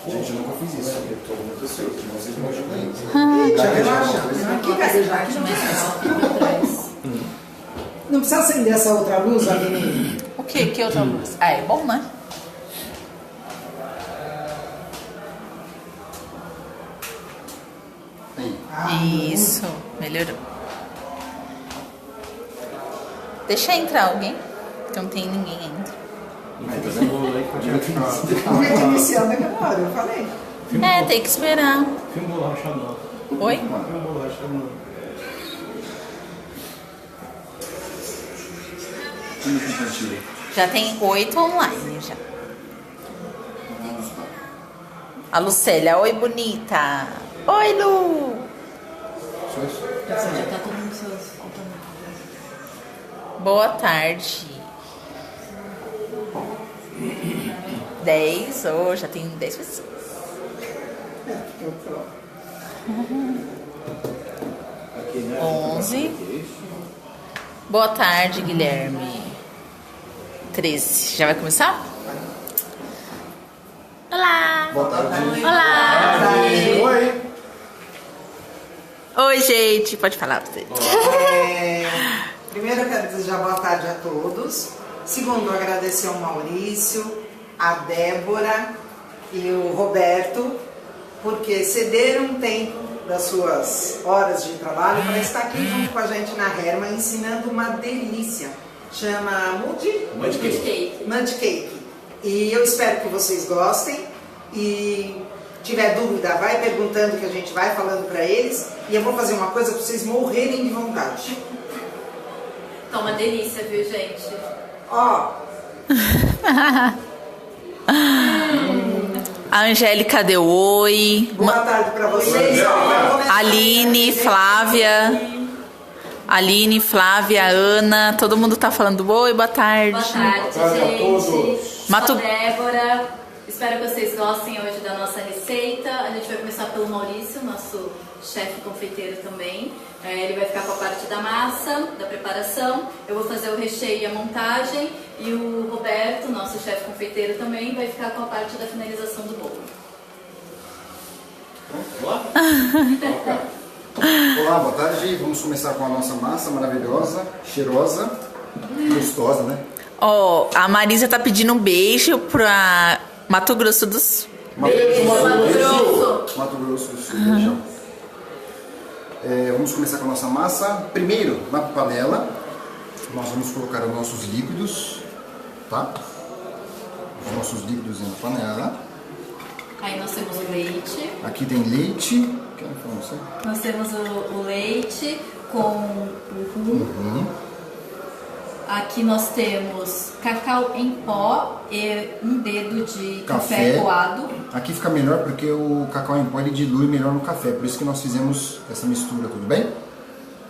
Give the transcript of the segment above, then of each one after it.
Gente, eu nunca fiz isso. Eu tô muito ansioso, mas vocês me ajudam aí. Eita, relaxa. Aqui, gaguejar aqui não precisa acender essa outra luz, Aline? O que? Que outra luz? Ah, é bom, né? Isso, melhorou. Deixa entrar alguém, que não tem ninguém ainda. Porque iniciando aquela hora, eu falei. É, tem que esperar. Filme bolacha não. Oi? Filme bolacha não. Já tem 8 online já. A Lucélia, oi bonita. Oi, Lu. Já tá todo mundo seus Boa tarde. 10, oh, já tem 10 pessoas. Aqui, né? 11. Boa tarde, Guilherme. 13. Já vai começar? Olá. Boa tarde. Olá. Oi. Oi, gente. Pode falar pra você. Primeiro eu quero desejar boa tarde a todos. Segundo, agradecer ao Maurício, a Débora e o Roberto, porque cederam um tempo das suas horas de trabalho para estar aqui junto com a gente na Herma, ensinando uma delícia. Chama Mud Cake. Mud Cake. E eu espero que vocês gostem. E tiver dúvida, vai perguntando que a gente vai falando para eles. E eu vou fazer uma coisa para vocês morrerem de vontade. Tá uma delícia, viu, gente? Ó. A Angélica deu oi. Boa tarde para vocês. Aline, Flávia. Aline, Flávia, Ana. Todo mundo tá falando oi, boa tarde. Boa tarde, gente. Mato... Sou a Débora. Espero que vocês gostem hoje da nossa receita. A gente vai começar pelo Maurício, nosso chefe confeiteiro também. Ele vai ficar com a parte da massa, da preparação. Eu vou fazer o recheio e a montagem. E o Roberto, nosso chefe confeiteiro também, vai ficar com a parte da finalização do bolo. Olá, boa tarde. Vamos começar com a nossa massa maravilhosa, cheirosa, gostosa, né? Ó, a Marisa tá pedindo um beijo pra Mato Grosso do Sul. Mato Grosso. Mato Grosso do Sul, beijão. Vamos começar com a nossa massa. Primeiro, na panela, nós vamos colocar os nossos líquidos, tá? Os nossos líquidos na panela. Aí nós temos o leite. Aqui tem leite. Quer falar você? Nós temos o leite com o rum. Aqui nós temos cacau em pó e um dedo de café coado. Aqui fica melhor porque o cacau em pó ele dilui melhor no café, por isso que nós fizemos essa mistura, tudo bem?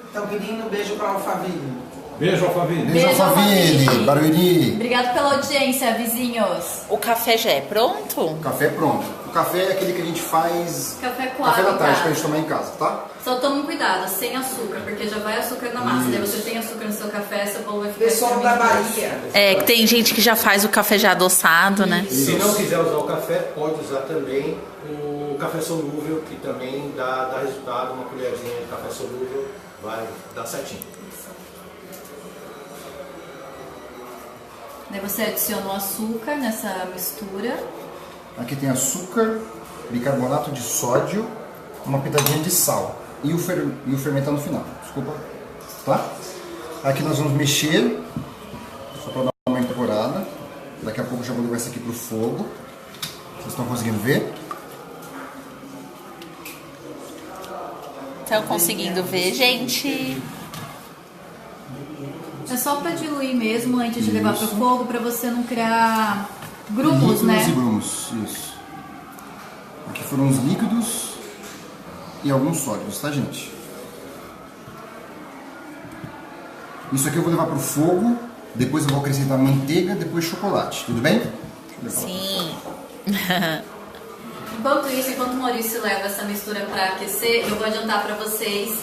Estão pedindo um beijo para o Alphaville. Beijo, Alphaville. Beijo, Alphaville, Barueri. Obrigado pela audiência, vizinhos. O café já é pronto? O café é pronto. O café é aquele que a gente faz... Café coado Café da em tarde casa. pra gente tomar em casa, tá? Só tome cuidado, sem açúcar, porque já vai açúcar na massa. Daí você tem açúcar no seu café, seu bolo vai ficar Pessoal da extremamente Bahia. É, que tem gente que já faz o café já adoçado, né? Se não quiser usar o café, pode usar também o café solúvel, que também dá resultado. Uma colherzinha de café solúvel vai dar certinho. Daí você adiciona o açúcar nessa mistura. Aqui tem açúcar, bicarbonato de sódio, uma pitadinha de sal e o fermento no final, desculpa, tá? Aqui nós vamos mexer, só para dar uma incorporada. Daqui a pouco eu já vou levar isso aqui pro fogo. Vocês estão conseguindo ver? Estão conseguindo ver, gente? É só para diluir mesmo antes de levar pro fogo, para você não criar grumos, né? Líquidos e grumos, isso. Aqui foram os líquidos e alguns sólidos, tá, gente? Isso aqui eu vou levar pro fogo, depois eu vou acrescentar manteiga, depois chocolate, tudo bem? Sim. Enquanto isso, enquanto o Maurício leva essa mistura para aquecer, eu vou adiantar para vocês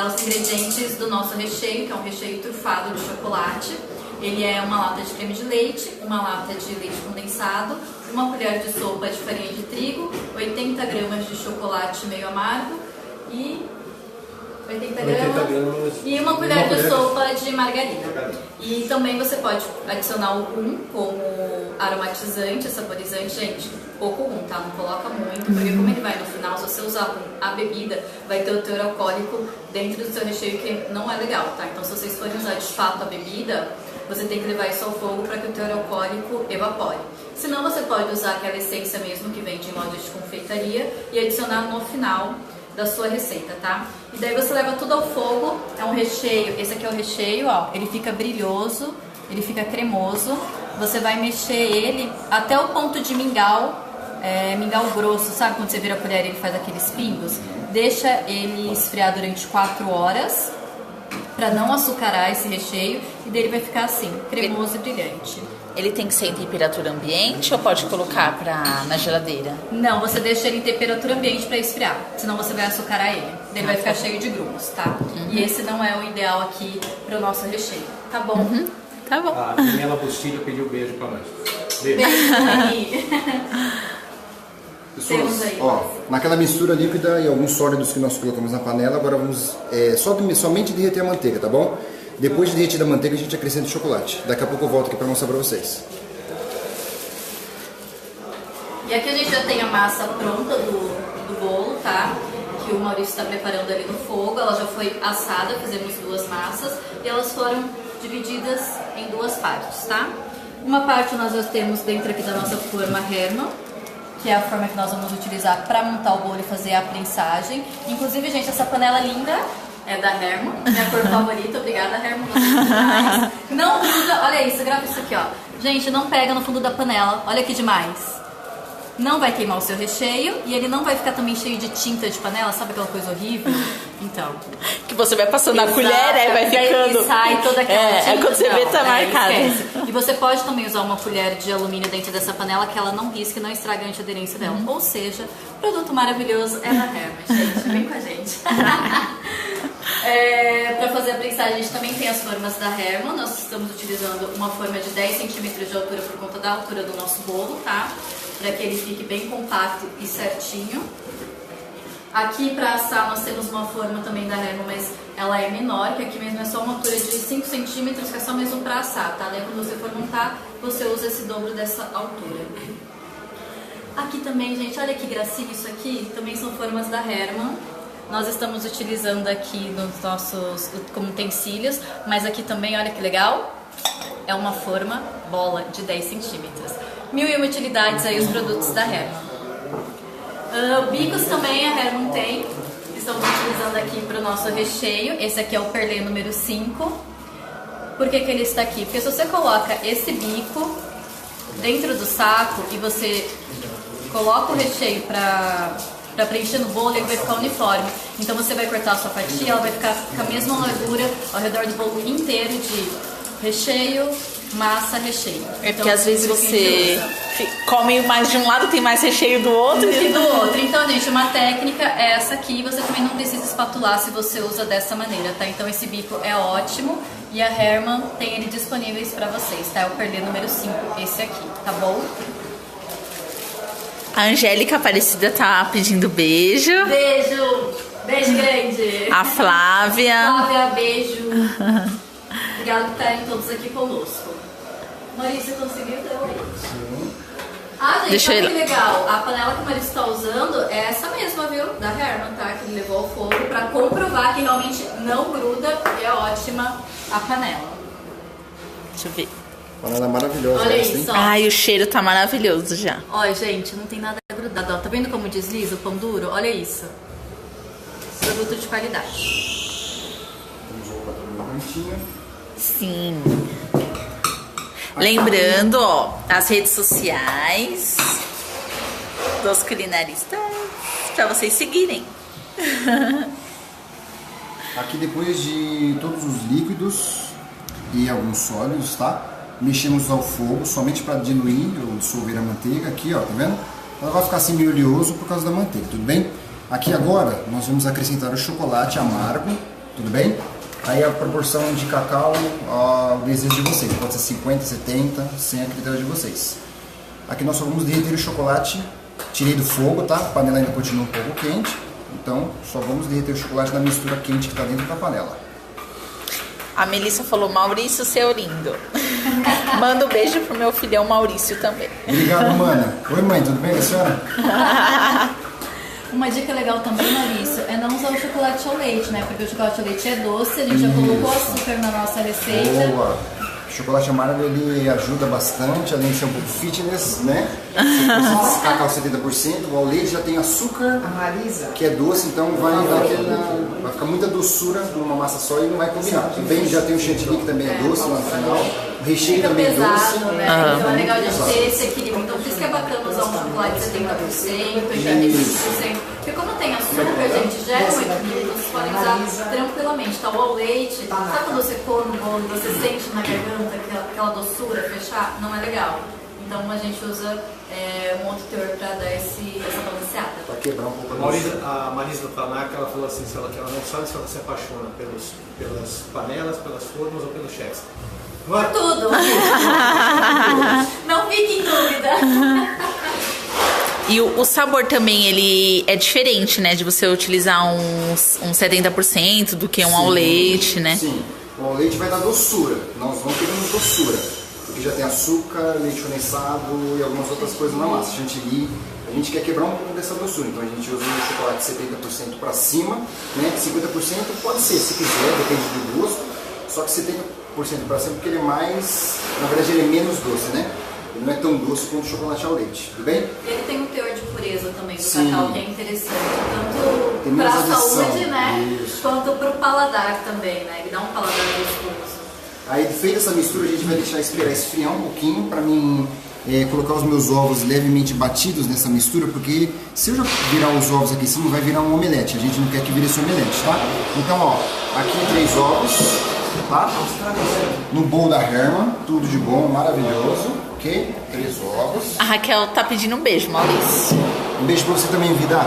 os ingredientes do nosso recheio, que é um recheio trufado de chocolate. Ele é uma lata de creme de leite, uma lata de leite condensado, uma colher de sopa de farinha de trigo, 80 gramas de chocolate meio amargo e 80 gramas e uma colher de sopa de margarina. E também você pode adicionar o rum como aromatizante, saborizante. Gente, pouco rum, tá? Não coloca muito, porque como ele vai no final, se você usar rum, a bebida vai ter o teor alcoólico dentro do seu recheio, que não é legal, tá? Então se vocês forem usar de fato a bebida, você tem que levar isso ao fogo para que o teor alcoólico evapore. Senão você pode usar aquela essência mesmo que vem de molde de confeitaria e adicionar no final da sua receita, tá? E daí você leva tudo ao fogo, é um recheio, esse aqui é o recheio, ó, ele fica brilhoso, ele fica cremoso, você vai mexer ele até o ponto de mingau, mingau grosso, sabe quando você vira a colher e ele faz aqueles pingos? Deixa ele esfriar durante 4 horas, para não açucarar esse recheio, e daí ele vai ficar assim, cremoso e brilhante. Ele tem que ser em temperatura ambiente ou pode colocar na geladeira? Não, você deixa ele em temperatura ambiente para esfriar, senão você vai açucarar ele. Daí ele vai ficar cheio de grumos, tá? E esse não é o ideal aqui para o nosso recheio, tá bom? Tá bom. A Daniela Bustilho pediu beijo pra nós. Beijo. Beijo, Dani. Pessoas, ó, naquela mistura líquida e alguns sólidos que nós colocamos na panela, agora vamos somente derreter a manteiga, tá bom? Depois de derreter a manteiga, a gente acrescenta o chocolate. Daqui a pouco eu volto aqui para mostrar para vocês. E aqui a gente já tem a massa pronta do bolo, tá? Que o Maurício está preparando ali no fogo. Ela já foi assada, fizemos 2 massas e elas foram divididas em 2 partes, tá? Uma parte nós já temos dentro aqui da nossa forma Hermann, que é a forma que nós vamos utilizar para montar o bolo e fazer a prensagem. Inclusive, gente, essa panela linda é da Hermann, minha cor favorita. Obrigada, Hermann. Não gruda, olha isso, grava isso aqui, ó. Gente, não pega no fundo da panela, olha que demais. Não vai queimar o seu recheio e ele não vai ficar também cheio de tinta de panela, sabe aquela coisa horrível? Então. Que você vai passando na colher, vai ficando. E sai toda aquela tinta. Quando você vê, tá marcado. E você pode também usar uma colher de alumínio dentro dessa panela que ela não risque e não estraga a antiaderência dela. Ou seja, produto maravilhoso é da Hermann, gente. Vem com a gente. Para fazer a prensagem, a gente também tem as formas da Hermann. Nós estamos utilizando uma forma de 10 centímetros de altura por conta da altura do nosso bolo, tá? Para que ele fique bem compacto e certinho. Aqui para assar nós temos uma forma também da Hermann, mas ela é menor, que aqui mesmo é só uma altura de 5 centímetros, que é só mesmo para assar, tá? Daí quando você for montar, você usa esse dobro dessa altura. Aqui também, gente, olha que gracinha isso aqui, também são formas da Hermann. Nós estamos utilizando aqui nos nossos como utensílios, mas aqui também, olha que legal, é uma forma bola de 10 centímetros. 1001 utilidades aí os produtos da Hermann. Bicos também a Hermann tem, estamos utilizando aqui para o nosso recheio. Esse aqui é o perlê número 5. Por que ele está aqui? Porque se você coloca esse bico dentro do saco e você coloca o recheio para preencher no bolo, ele vai ficar uniforme. Então você vai cortar a sua fatia, ela vai ficar com a mesma largura ao redor do bolo inteiro de recheio, massa, recheio. É porque às vezes você come mais de um lado, tem mais recheio do outro. E do outro. Então, gente, uma técnica é essa aqui. Você também não precisa espatular se você usa dessa maneira, tá? Então esse bico é ótimo e a Hermann tem ele disponíveis pra vocês, tá? É o perlê número 5, esse aqui, tá bom? A Angélica Aparecida tá pedindo beijo. Beijo! Beijo grande! A Flávia. Flávia, beijo! Obrigada por estarem todos aqui conosco. Maurício, conseguiu? Deu aí. Sim. Ah, gente, Deixa olha eu que legal. A panela que o Maurício está usando é essa mesma, viu? Da Hermann, tá? Que ele levou ao fogo para comprovar que realmente não gruda e é ótima a panela. Deixa eu ver. Panela maravilhosa. Olha essa, isso, ó. Ai, o cheiro tá maravilhoso já. Olha, gente, não tem nada grudado. Ó. Tá vendo como desliza o pão duro? Olha isso. Produto de qualidade. Vamos voltar para uma cantinha. Sim. Lembrando, ó, as redes sociais dos culinaristas para vocês seguirem. Aqui depois de todos os líquidos e alguns sólidos, tá? Mexemos ao fogo somente para diluir ou dissolver a manteiga aqui, ó, tá vendo? Ela vai ficar assim meio oleoso por causa da manteiga, tudo bem? Aqui agora nós vamos acrescentar o chocolate amargo, tudo bem? Aí a proporção de cacau, o desejo de vocês. Pode ser 50, 70, 100 a critério de vocês. Aqui nós só vamos derreter o chocolate. Tirei do fogo, tá? A panela ainda continua um pouco quente. Então, só vamos derreter o chocolate na mistura quente que está dentro da panela. A Melissa falou, Maurício, seu lindo. Manda um beijo pro meu filhão Maurício também. Obrigado, mana. Oi, mãe, tudo bem com a senhora? Uma dica legal também, Maurício, é não usar o chocolate ao leite, né? Porque o chocolate ao leite é doce, a gente já colocou açúcar na nossa receita. Boa! O chocolate amargo ele ajuda bastante, além de ser um pouco fitness, né? Se cacau 70%, o leite já tem açúcar, A Marisa. que é doce, então vai ficar muita doçura numa massa só e não vai combinar. Também já tem o chantilly que também é doce lá no final. O recheio Fica também é pesado, doce. né? Então é legal a gente ter esse equilíbrio. Então por isso que é bacana usar um chocolate de 70%, 80%. Porque como tem açúcar, gente, gera um equilíbrio, vocês podem usar tranquilamente. Tá, o ao leite, sabe quando você come o bolo e você sente na garganta aquela doçura fechar? Não é legal. Então a gente usa um outro teor para dar essa balanceada. Para quebrar um pouco a doçura. A Marisa do Tanac, ela falou assim, que ela não sabe se ela se apaixona pelas panelas, pelas formas ou pelos chefes. Por tudo! Não fique em dúvida. E o sabor também, ele é diferente, né? De você utilizar uns 70% do que um ao leite, né? Sim, o ao leite vai dar doçura. Nós não queremos doçura, porque já tem açúcar, leite condensado e algumas outras coisas na massa. A gente quer quebrar um pouco dessa doçura, então a gente usa um chocolate 70% para cima, né? 50% pode ser, se quiser, depende do gosto, só que 70% para cima porque ele é mais, na verdade ele é menos doce, né? Ele não é tão doce quanto o chocolate ao leite, tudo bem? Ele tem um teor de pureza também do Sim. cacau que é interessante, Tem tanto para a menos adição. saúde, né? Isso. Quanto para o paladar também, né? Ele dá um paladar gostoso. Aí feita essa mistura a gente vai deixar esperar esfriar um pouquinho para mim colocar os meus ovos levemente batidos nessa mistura, porque se eu já virar os ovos aqui em cima vai virar um omelete, a gente não quer que vire esse omelete, tá? Então ó, aqui 3 ovos, tá? No bowl da Herman, tudo de bom, maravilhoso, ok? 3 ovos. A Raquel tá pedindo um beijo, Maurício. Um beijo pra você também, Vida.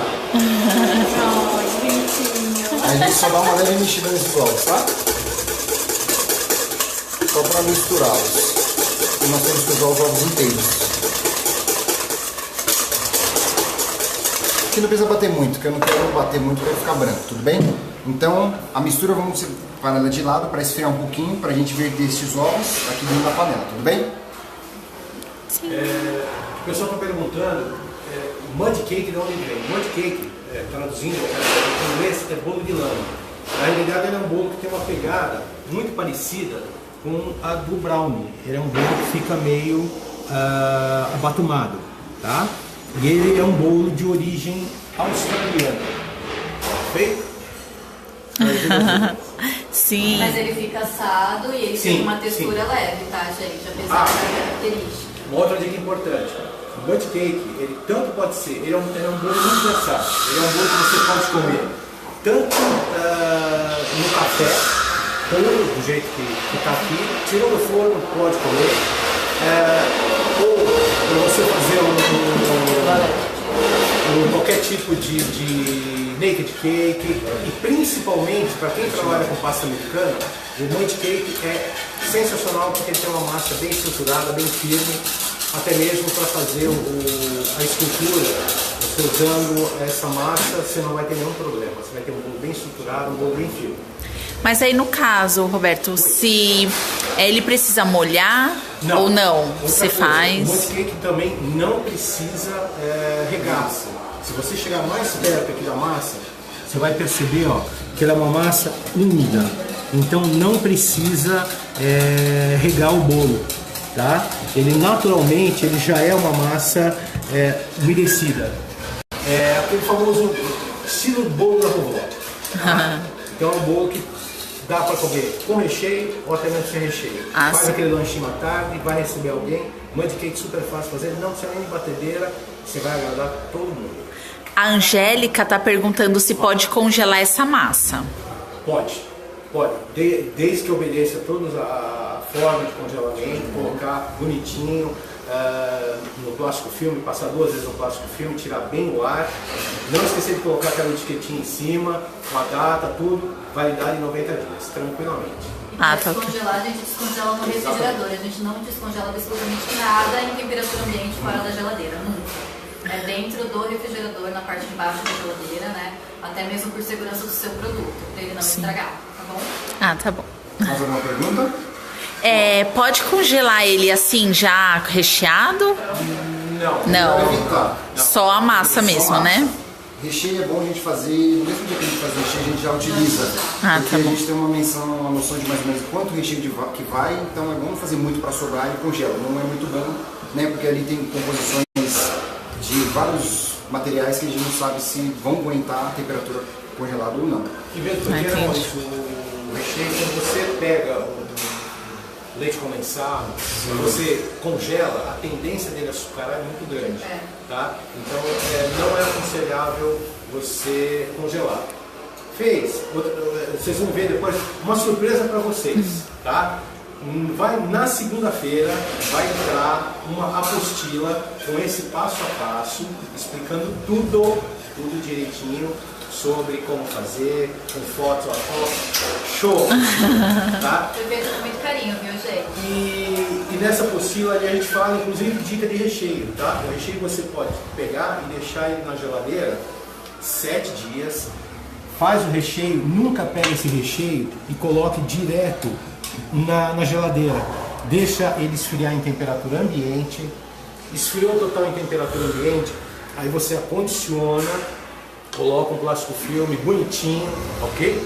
Aí a gente só dá uma leve mexida nesses ovos, tá? Só para misturá-los. E nós temos que usar os ovos inteiros. Aqui não precisa bater muito, porque eu não quero bater muito para ficar branco, tudo bem? Então, a mistura vamos separar ela de lado para esfriar um pouquinho, para a gente verter esses ovos aqui dentro da panela, tudo bem? Sim. O pessoal está perguntando, mud cake de onde vem? Mud cake, traduzindo em inglês, é bolo de lama. Na realidade, ele é um bolo que tem uma pegada muito parecida com a do brownie. Ele é um bolo que fica meio abatumado, tá? E ele é um bolo de origem australiana. Feito? Sim. Mas ele fica assado e ele tem uma textura leve, tá, gente? Apesar da característica. Uma outra dica importante. O mud cake, ele tanto pode ser, ele é um bolo muito versátil. Ele é um bolo que você pode comer tanto no café, puro, do jeito que está aqui, tirou do forno, pode comer. Ou para você fazer qualquer tipo de naked cake, e principalmente para quem trabalha com pasta americana, o mud cake é sensacional porque ele tem uma massa bem estruturada, bem firme, até mesmo para fazer a escultura. Você usando essa massa, você não vai ter nenhum problema, você vai ter um bolo bem estruturado, um bolo bem firme. Mas aí no caso, Roberto, se ele precisa molhar ou não, você faz... O mud cake também não precisa regar. Se você chegar mais perto aqui da massa, você vai perceber que ela é uma massa úmida. Então não precisa regar o bolo, tá? Ele naturalmente já é uma massa umedecida. É aquele famoso estilo bolo da vovó. Tá? Então é um bolo que dá para comer com recheio ou até mesmo sem recheio. Faz aquele lanchinho à tarde, vai receber alguém. Mud cake super fácil fazer, não precisa nem de batedeira, você vai agradar todo mundo. A Angélica tá perguntando se pode congelar essa massa. Pode. Desde que obedeça toda a forma de congelamento, colocar bonitinho, no plástico filme, passar 2 vezes no plástico filme, tirar bem o ar. Não esquecer de colocar aquela etiquetinha em cima, com a data, tudo, validade em 90 dias, tranquilamente. Para descongelar, a gente descongela no refrigerador. A gente não descongela absolutamente nada em temperatura ambiente fora da geladeira, nunca. É dentro do refrigerador, na parte de baixo da geladeira, né? Até mesmo por segurança do seu produto, para ele não estragar, tá bom? Ah, tá bom. Mais alguma pergunta? Pode congelar ele assim, já recheado? Não. Evitar. Só a massa mesmo, né? Recheio é bom a gente fazer, no mesmo dia que a gente faz recheio, a gente já utiliza. Porque tá bom. a gente tem uma noção de mais ou menos quanto recheio que vai, então é bom fazer muito para sobrar e congela. Não é muito bom, né? Porque ali tem composições de vários materiais que a gente não sabe se vão aguentar a temperatura congelada ou não. E mesmo porque Maurício, o recheio, quando você pega um leite condensado, você congela, a tendência dele açucarar é muito grande. Tá? Então não é aconselhável você congelar. Vocês vão ver depois uma surpresa para vocês. Tá? Na segunda-feira vai entrar uma apostila com esse passo a passo, explicando tudo direitinho sobre como fazer, com fotos, show! Tá? Foi feito com muito carinho, viu, gente? E nessa apostila ali a gente fala, inclusive, dica de recheio, tá? O recheio você pode pegar e deixar ele na geladeira 7 dias, faz o recheio, nunca pega esse recheio e coloque direto na geladeira. Deixa ele esfriar em temperatura ambiente. Esfriou total em temperatura ambiente, aí você acondiciona, coloca um plástico filme bonitinho, ok?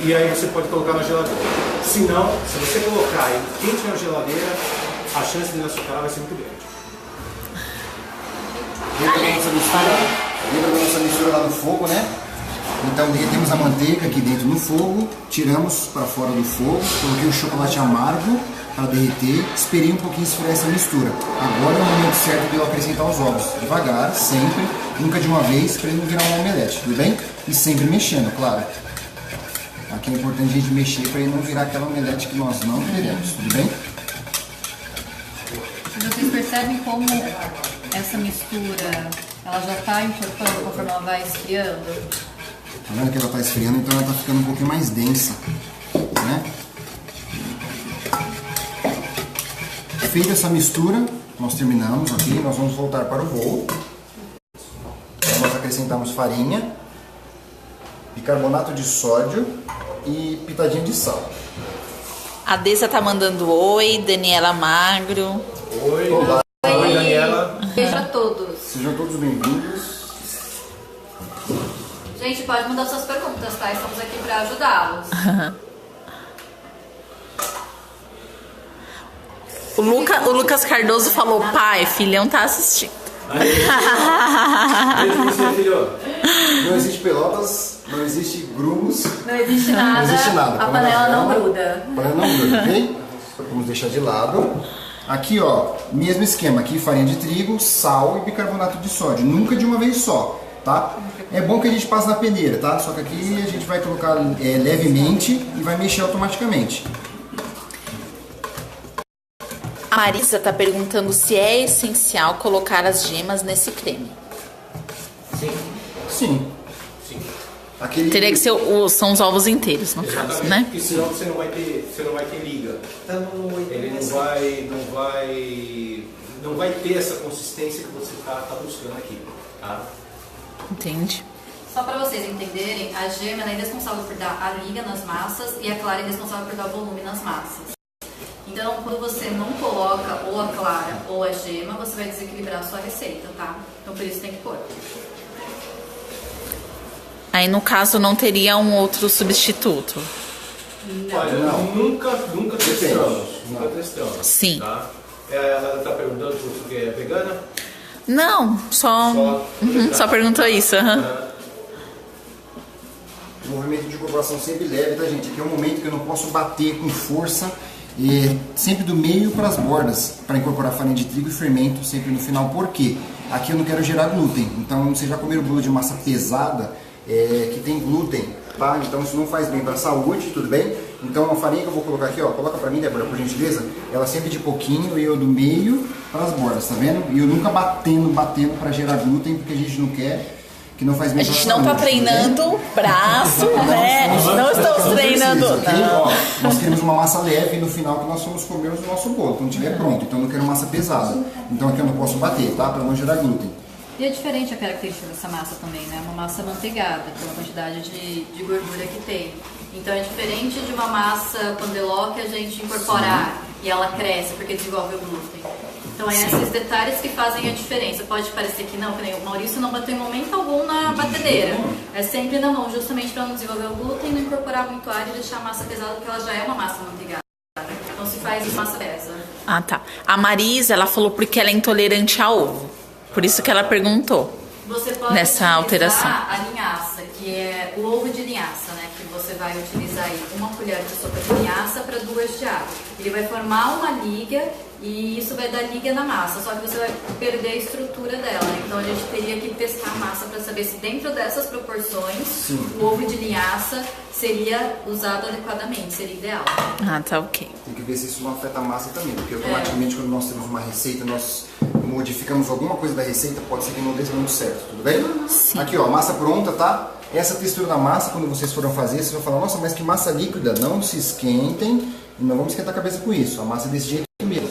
E aí você pode colocar na geladeira. Se não, se você colocar ele quente na geladeira, a chance de ele açucarar vai ser muito grande. Lembra da nossa mistura lá no fogo, né? Então derretemos a manteiga aqui dentro no fogo, tiramos para fora do fogo, coloquei o chocolate amargo para derreter, esperei um pouquinho esfriar essa mistura. Agora é o momento certo de eu acrescentar os ovos, devagar, sempre, nunca de uma vez, para ele não virar um omelete, tudo bem? E sempre mexendo, claro. Aqui é importante a gente mexer para ele não virar aquela omelete que nós não queremos, tudo bem? Vocês percebem como essa mistura, ela já está encorpando conforme ela vai esfriando? Tá vendo que ela está esfriando, então ela está ficando um pouquinho mais densa, né? Feita essa mistura, nós terminamos aqui, nós vamos voltar para o bolo. Nós acrescentamos farinha, bicarbonato de sódio e pitadinha de sal. A Deza tá mandando oi, Daniela Magro. Oi, Olá. Oi, Daniela. Beijo a todos. Sejam todos bem-vindos. Gente, pode mandar suas perguntas, tá? Estamos aqui para ajudá-los. O Lucas Cardoso falou, pai, filhão tá assistindo. Não existe Pelotas, não existe grumos, Não existe nada, não existe nada. a panela não gruda. A panela não gruda, ok? Vamos deixar de lado. Aqui, ó, mesmo esquema. Aqui, farinha de trigo, sal e bicarbonato de sódio. Nunca de uma vez só, tá? É bom que a gente passe na peneira, tá? Só que aqui a gente vai colocar levemente e vai mexer automaticamente. A Marisa tá perguntando se é essencial colocar as gemas nesse creme. Sim. Aquele... Teria que ser são os ovos inteiros, no caso, né? Porque senão você não vai ter liga. Ele não vai ter essa consistência que você tá buscando aqui, tá? Entende? Só para vocês entenderem, a gema ela é responsável por dar a liga nas massas e a clara é responsável por dar volume nas massas. Então, quando você não coloca ou a clara ou a gema, você vai desequilibrar a sua receita, tá? Então, por isso tem que pôr. Aí, no caso, não teria um outro substituto. Olha, nunca testamos. Nunca testamos. Sim. Tá? Ela está perguntando se você é vegana? Não, só perguntou isso. O movimento de incorporação sempre leve, tá, gente? Aqui é um momento que eu não posso bater com força, sempre do meio para as bordas, para incorporar farinha de trigo e fermento sempre no final. Por quê? Aqui eu não quero gerar glúten. Então, vocês já comeram bolo de massa pesada que tem glúten, tá? Então, isso não faz bem para a saúde, tudo bem? Então a farinha que eu vou colocar aqui, ó, coloca pra mim, Débora, por gentileza, ela sempre de pouquinho e eu do meio para as bordas, tá vendo? E eu nunca batendo pra gerar glúten, porque a gente não quer, que não faz bem. A gente não tá treinando braço, né? Não estamos treinando. Okay? Ó, nós queremos uma massa leve no final que nós vamos comer o nosso bolo, quando estiver pronto. Então eu não quero massa pesada. Então aqui eu não posso bater, tá? Pra não gerar glúten. E é diferente a característica dessa massa também, né? Uma massa manteigada, pela quantidade de gordura que tem. Então é diferente de uma massa pandeló que a gente incorpora ar e ela cresce porque desenvolve o glúten. Então é esses detalhes que fazem a diferença. Pode parecer que não, que nem o Maurício não bateu em momento algum na batedeira. É sempre na mão, justamente para não desenvolver o glúten, não incorporar muito ar e deixar a massa pesada, porque ela já é uma massa manteigada. Então se faz massa pesa. Ah, tá. A Marisa, ela falou porque ela é intolerante a ovo. Por isso que ela perguntou. Você pode nessa alteração. A linhaça, que é o ovo de linhaça, né? Que você vai utilizar aí 1 colher de sopa de linhaça para 2 de água. Ele vai formar uma liga e isso vai dar liga na massa, só que você vai perder a estrutura dela. Então a gente teria que testar a massa para saber se dentro dessas proporções o ovo de linhaça seria usado adequadamente, seria ideal. Ah, tá ok. Tem que ver se isso não afeta a massa também, porque automaticamente quando nós temos uma receita, nós modificamos alguma coisa da receita, pode ser que não dê muito certo, tudo bem? Sim. Aqui ó, massa pronta, tá? Essa textura da massa, quando vocês forem fazer, vocês vão falar, nossa, mas que massa líquida, não se esquentem e não vamos esquentar a cabeça com isso, a massa é desse jeito mesmo.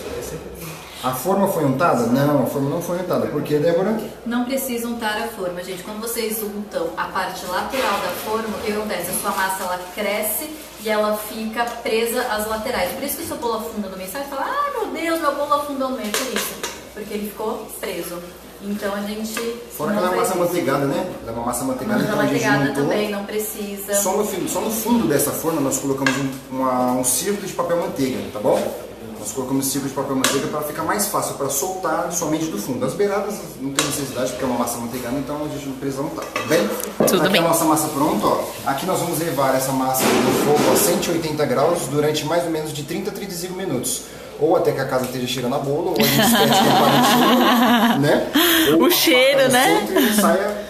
A forma foi untada? Não, a forma não foi untada. Por quê, Débora? Não precisa untar a forma, gente. Quando vocês untam a parte lateral da forma, o que acontece? A sua massa ela cresce e ela fica presa às laterais. Por isso que o seu bolo afunda no meio. Você vai falar, ah, meu Deus, meu bolo afundou no meio. Por isso. Porque ele ficou preso. Então a gente... Fora que ela é massa manteigada, né? Ela é uma massa manteigada. Massa então manteigada a gente também, não precisa. Só no fundo dessa forma nós colocamos um círculo de papel manteiga, tá bom? Nós colocamos círculo de papel manteiga para ficar mais fácil para soltar somente do fundo. As beiradas não tem necessidade porque é uma massa manteigada, então a gente não precisa untar, tá bem? Tudo aqui bem. A nossa massa pronta, ó. Aqui nós vamos levar essa massa no fogo a 180 graus durante mais ou menos de 30 a 35 minutos. Ou até que a casa esteja cheirando a bolo, ou a gente esquece que o né? O cheiro, né? E saia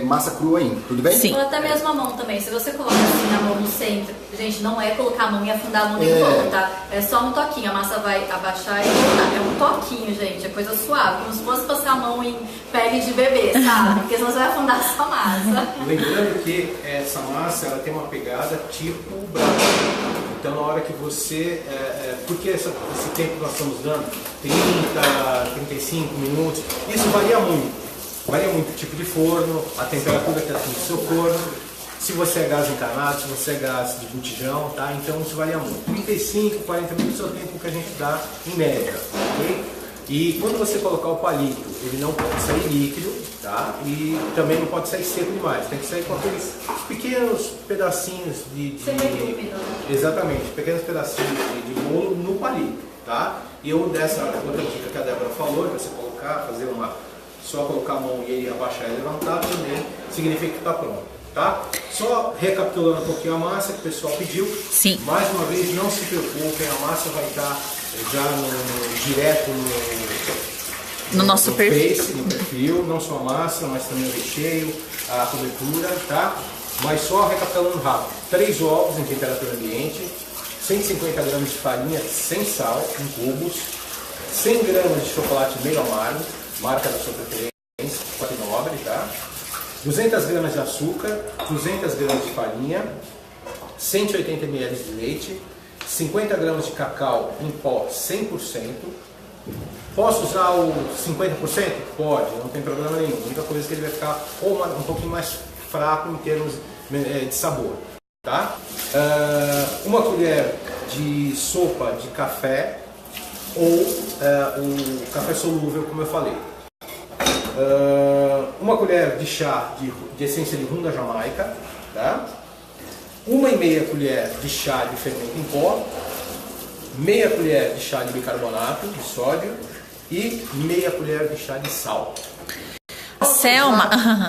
massa crua ainda, tudo bem? Sim. Ou até mesmo a mão também. Se você coloca assim na mão no centro, gente, não é colocar a mão e afundar a mão dentro do bolo, tá? É só um toquinho, a massa vai abaixar e voltar. É um toquinho, gente, é coisa suave, como se fosse passar a mão em pele de bebê, sabe? Porque senão você vai afundar a sua massa. Lembrando que essa massa ela tem uma pegada tipo brava. Então na hora que você... porque esse tempo que nós estamos dando, 30, 35 minutos, isso varia muito. Varia muito o tipo de forno, a temperatura que está no seu forno, se você é gás encarnado, se você é gás de botijão, tá? Então isso varia muito. 35, 40 minutos é o tempo que a gente dá em média, ok? E quando você colocar o palito, ele não pode sair líquido, tá? E também não pode sair seco demais, tem que sair com aqueles pequenos pedacinhos exatamente, pequenos pedacinhos de bolo no palito, tá? E dessa outra dica que a Débora falou, de você colocar, só colocar a mão e ele abaixar e levantar, também significa que está pronto, tá? Só recapitulando um pouquinho a massa que o pessoal pediu. Sim. Mais uma vez, não se preocupem, a massa vai estar já direto no nosso perfil. No perfil, não só a massa, mas também o recheio, a cobertura, tá? Mas só recapitulando rápido. 3 ovos em temperatura ambiente, 150 gramas de farinha sem sal, em cubos, 100 gramas de chocolate meio amargo, marca da sua preferência, chocolate nobre, tá? 200 gramas de açúcar, 200 gramas de farinha, 180 ml de leite, 50 gramas de cacau em pó 100%. Posso usar o 50%? Pode, não tem problema nenhum. A única coisa é que ele vai ficar um pouquinho mais fraco em termos de sabor. Tá? 1 colher de sopa de café ou o café solúvel, como eu falei. 1 colher de chá de essência de rum da Jamaica, tá? 1,5 colher de chá de fermento em pó, meia colher de chá de bicarbonato de sódio e meia colher de chá de sal.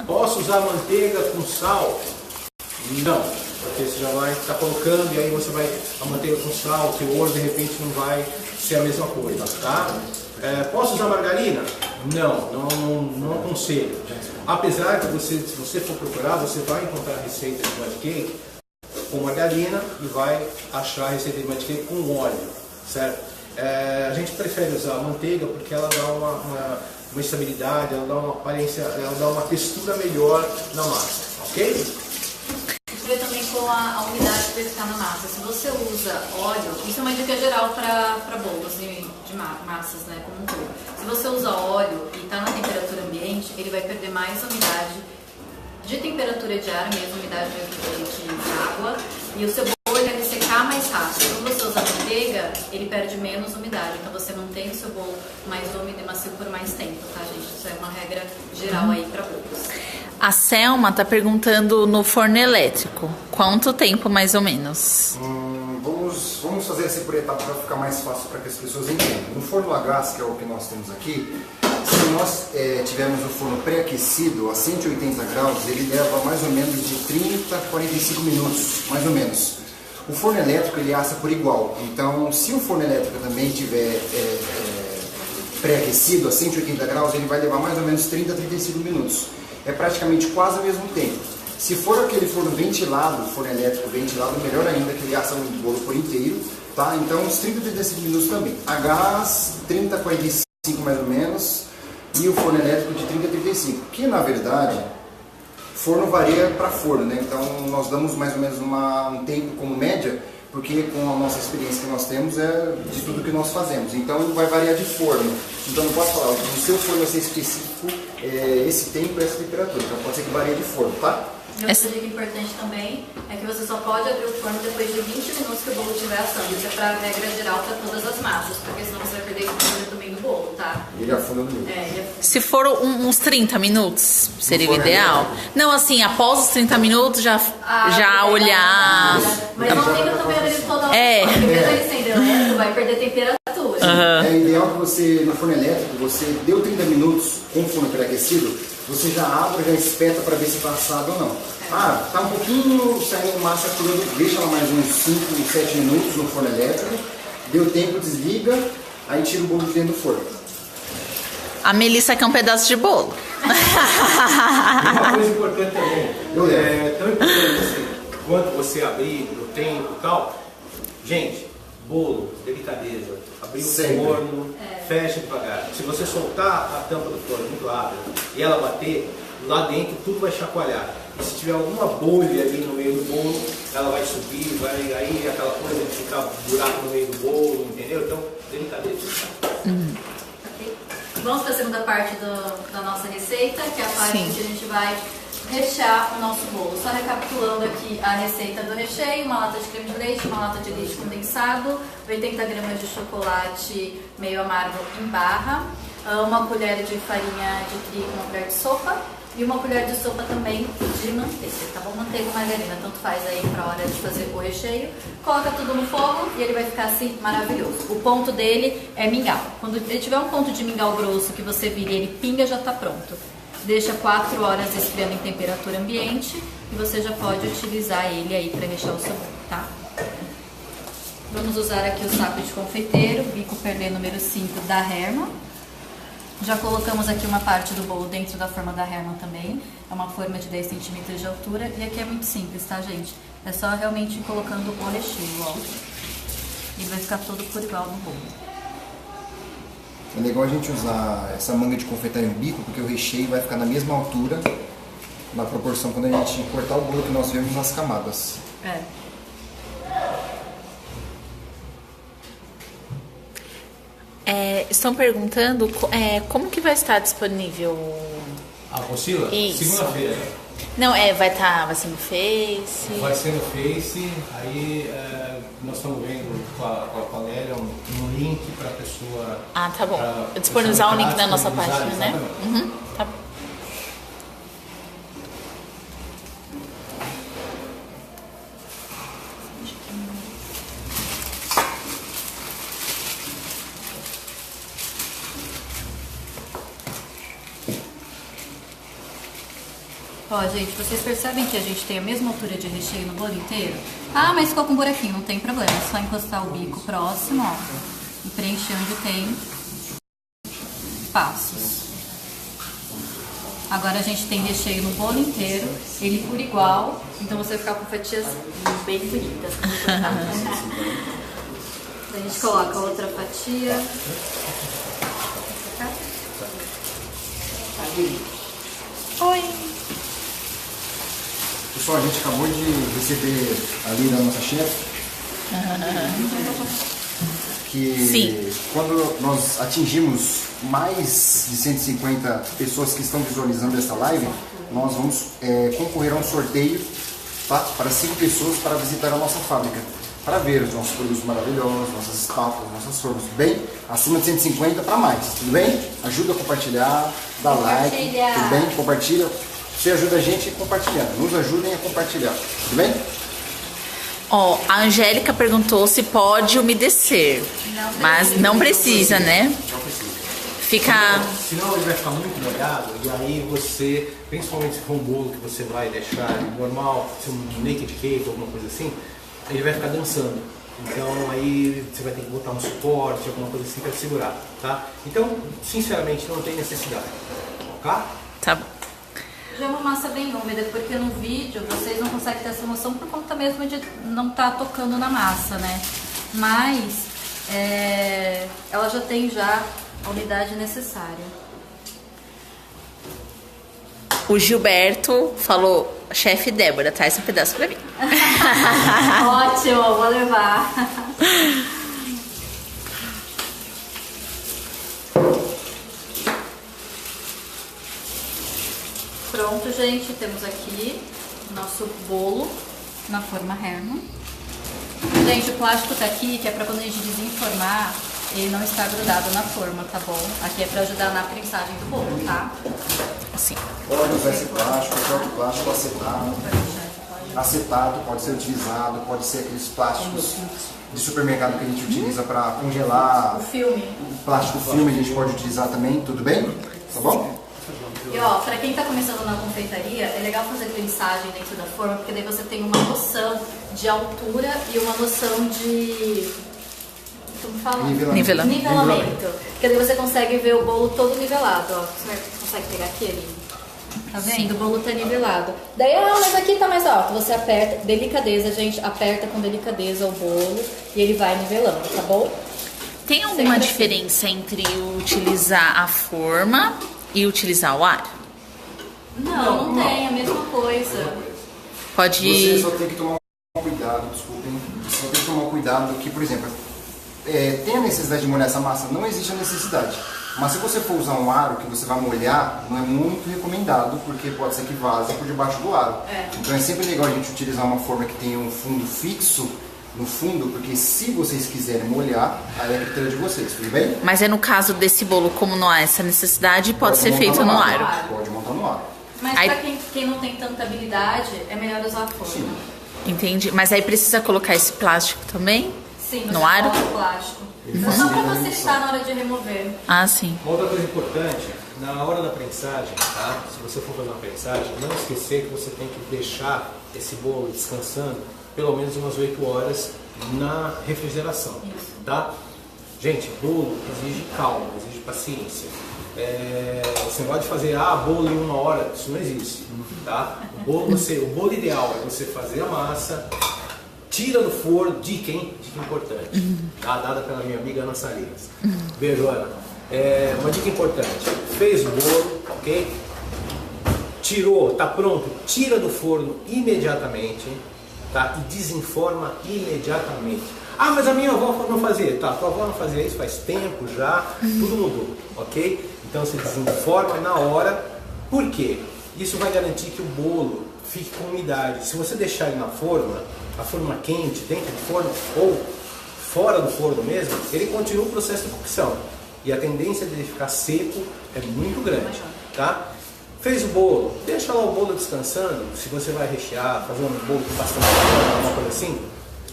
Posso usar manteiga com sal? Não, porque você já vai estar colocando e aí você vai a manteiga com sal, o teor de repente não vai ser a mesma coisa, tá? Posso usar margarina? Não aconselho. Apesar que se você for procurar, você vai encontrar receitas de wedding cake com margarina e vai achar a receita de mantequilla com óleo, certo? A gente prefere usar a manteiga porque ela dá uma estabilidade, ela dá uma aparência, ela dá uma textura melhor na massa, ok? Ver também com a umidade que vai ficar na massa. Se você usa óleo, isso é uma dica geral para bolos de massas, né, como um todo. Se você usa óleo e está na temperatura ambiente, ele vai perder mais umidade de temperatura de ar mesmo, umidade de água, e o seu bolo ele deve secar mais rápido. Quando você usa manteiga, ele perde menos umidade, então você mantém o seu bolo mais úmido e macio por mais tempo, tá, gente? Isso é uma regra geral aí para bolos. A Selma tá perguntando no forno elétrico, quanto tempo mais ou menos? Vamos fazer assim por etapa para ficar mais fácil para que as pessoas entendam. No forno a gás, que é o que nós temos aqui, se nós tivermos o forno pré-aquecido a 180 graus, ele leva mais ou menos de 30 a 45 minutos, mais ou menos. O forno elétrico ele assa por igual, então se o forno elétrico também tiver pré-aquecido a 180 graus, ele vai levar mais ou menos 30 a 35 minutos. É praticamente quase ao mesmo tempo. Se for aquele forno ventilado, forno elétrico ventilado, melhor ainda, que ele assa o bolo por inteiro, tá? Então uns 30 a 35 minutos também. A gás, 30 a 45 mais ou menos, e o forno elétrico de 30 a 35, que na verdade, forno varia para forno, né? Então nós damos mais ou menos um tempo como média, porque com a nossa experiência que nós temos é de tudo que nós fazemos. Então vai variar de forno. Então não posso falar, o seu forno vai ser específico, esse tempo, essa temperatura. Então pode ser que varie de forno, tá? E outra dica importante também é que você só pode abrir o forno depois de 20 minutos que o bolo estiver assando. Isso é para regra geral para todas as massas, porque senão você vai perder o controle também do bolo, tá? Ele afunda no meio. Se for uns 30 minutos, seria o ideal. Não, assim, após os 30 minutos já olhar. Mas não tem que também abrir toda a porque mesmo ele sendo elétrico, vai perder temperatura. É ideal que você, no forno elétrico, você deu 30 minutos com o forno pré-aquecido, você já abre, já espeta para ver se está assado ou não. Ah, tá um pouquinho saindo massa crua, deixa ela mais uns 5, 7 minutos no forno elétrico, deu tempo, desliga, aí tira o bolo de dentro do forno. A Melissa quer um pedaço de bolo. E uma coisa importante também, tão importante assim, quanto você abrir no tempo e tal, gente, bolo, delicadeza, abrir o forno, fecha devagar. Se você soltar a tampa do forno muito rápido e ela bater, lá dentro tudo vai chacoalhar. E se tiver alguma bolha ali no meio do bolo, ela vai subir, aí aquela coisa de ficar buraco no meio do bolo, entendeu? Então, delicadeza. Okay. Vamos para a segunda parte da nossa receita, que é a parte que a gente vai rechear o nosso bolo. Só recapitulando aqui a receita do recheio: uma lata de creme de leite, uma lata de leite condensado, 80 gramas de chocolate meio amargo em barra, uma colher de farinha de trigo, uma colher de sopa e uma colher de sopa também de manteiga, tá bom? Manteiga ou margarina, tanto faz aí pra hora de fazer o recheio. Coloca tudo no fogo e ele vai ficar assim maravilhoso. O ponto dele é mingau. Quando ele tiver um ponto de mingau grosso que você vira e ele pinga, já tá pronto. Deixa 4 horas esfriando em temperatura ambiente e você já pode utilizar ele aí para rechear o seu bolo, tá? Vamos usar aqui o saco de confeiteiro, bico perlé número 5 da Hermann. Já colocamos aqui uma parte do bolo dentro da forma da Hermann também. É uma forma de 10 centímetros de altura e aqui é muito simples, tá, gente? É só realmente ir colocando o recheio, ó. Ele vai ficar todo por igual no bolo. É legal a gente usar essa manga de confeiteiro em bico, porque o recheio vai ficar na mesma altura, na proporção quando a gente cortar o bolo que nós vemos nas camadas. Estão perguntando como que vai estar disponível A apostila? Isso. Segunda-feira. Não, vai ser no Face. Vai ser no Face, aí nós estamos vendo com a Valéria um link para a pessoa. Ah, tá bom. Disponibilizar o link na nossa página, né? Uhum, tá bom. Ó, gente, vocês percebem que a gente tem a mesma altura de recheio no bolo inteiro? Ah, mas ficou com um buraquinho, não tem problema. É só encostar o bico próximo, ó, e preencher onde tem passos. Agora a gente tem recheio no bolo inteiro, ele por igual, então você vai ficar com fatias bem bonitas. A gente coloca outra fatia. Oi! Pessoal, a gente acabou de receber ali da nossa chefe que Sim. quando nós atingimos mais de 150 pessoas que estão visualizando essa live, nós vamos concorrer a um sorteio, tá? Para 5 pessoas para visitar a nossa fábrica, para ver os nossos produtos maravilhosos, nossas espátulas, nossas formas, bem? Acima de 150 para mais, tudo bem? Ajuda a compartilhar, dá like, tudo bem? Compartilha. Você ajuda a gente compartilhando, nos ajudem a compartilhar, tudo bem? Ó, a Angélica perguntou se pode umedecer, mas não precisa, né? Não precisa. Fica... Senão ele vai ficar muito molhado e aí você, principalmente se for um bolo que você vai deixar normal, se um naked cake ou alguma coisa assim, ele vai ficar dançando. Então aí você vai ter que botar um suporte, alguma coisa assim para segurar, tá? Então, sinceramente, não tem necessidade, ok? Tá bom. Já é uma massa bem úmida, porque no vídeo vocês não conseguem ter essa noção por conta mesmo de não estar tocando na massa, né? Mas ela já tem já a umidade necessária. O Gilberto falou, chefe Débora, traz um pedaço pra mim. Ótimo, vou levar. Pronto, gente, temos aqui o nosso bolo na forma Hermann. Gente, o plástico tá aqui, que é pra quando a gente desenformar, ele não está grudado na forma, tá bom? Aqui é pra ajudar na prensagem do bolo, tá? Assim. Pode usar esse plástico, qualquer outro plástico, acetato pode ser utilizado, pode ser aqueles plásticos de supermercado que a gente utiliza para congelar. O filme. O plástico filme a gente pode utilizar também, tudo bem? Tá bom? E ó, pra quem tá começando na confeitaria, é legal fazer prensagem dentro da forma, porque daí você tem uma noção de altura e uma noção de... como fala? Nivelamento. Porque daí você consegue ver o bolo todo nivelado, ó. Você consegue pegar aquele? Tá vendo? O bolo tá nivelado. Daí, mas aqui tá mais alto. Você aperta, delicadeza, gente, aperta com delicadeza o bolo e ele vai nivelando, tá bom? Tem alguma diferença entre utilizar a forma e utilizar o ar? Não tem, a mesma coisa. Pode... Você só tem que tomar cuidado, desculpem. Você só tem que tomar cuidado que, por exemplo, tem a necessidade de molhar essa massa? Não existe a necessidade. Mas se você for usar um aro que você vai molhar, não é muito recomendado, porque pode ser que vaze por debaixo do aro. Então é sempre legal a gente utilizar uma forma que tenha um fundo fixo no fundo, porque se vocês quiserem molhar, aí é a critério de vocês, tudo bem? Mas é no caso desse bolo, como não há essa necessidade, pode ser feito no aro. Pode montar no aro. Mas Aí... pra quem não tem tanta habilidade, é melhor usar a forma. Sim. Entendi. Mas aí precisa colocar esse plástico também? Sim, no aro? O plástico. Só pra facilitar na hora de remover. Ah, sim. Uma outra coisa importante, na hora da prensagem, tá? Se você for fazer uma prensagem, não esquecer que você tem que deixar esse bolo descansando pelo menos umas 8 horas na refrigeração, tá? Gente, bolo exige calma, exige paciência. Você pode fazer bolo em 1 hora, isso não existe, tá? O bolo ideal é você fazer a massa, tira do forno, dica importante, tá? Dada pela minha amiga Ana Salinas. Beijo, Ana. Uma dica importante, fez o bolo, ok? Tirou, tá pronto, tira do forno imediatamente, tá? E desenforma imediatamente. Mas a minha avó não fazia. Tá, tua avó não fazia isso faz tempo já, tudo mudou, ok? Então você desenforma na hora. Por quê? Isso vai garantir que o bolo fique com umidade. Se você deixar ele na forma, a forma quente, dentro do forno ou fora do forno mesmo, ele continua o processo de cocção. E a tendência dele ficar seco é muito grande, tá? Fez o bolo, deixa lá o bolo descansando. Se você vai rechear, fazer um bolo com bastante alguma coisa assim,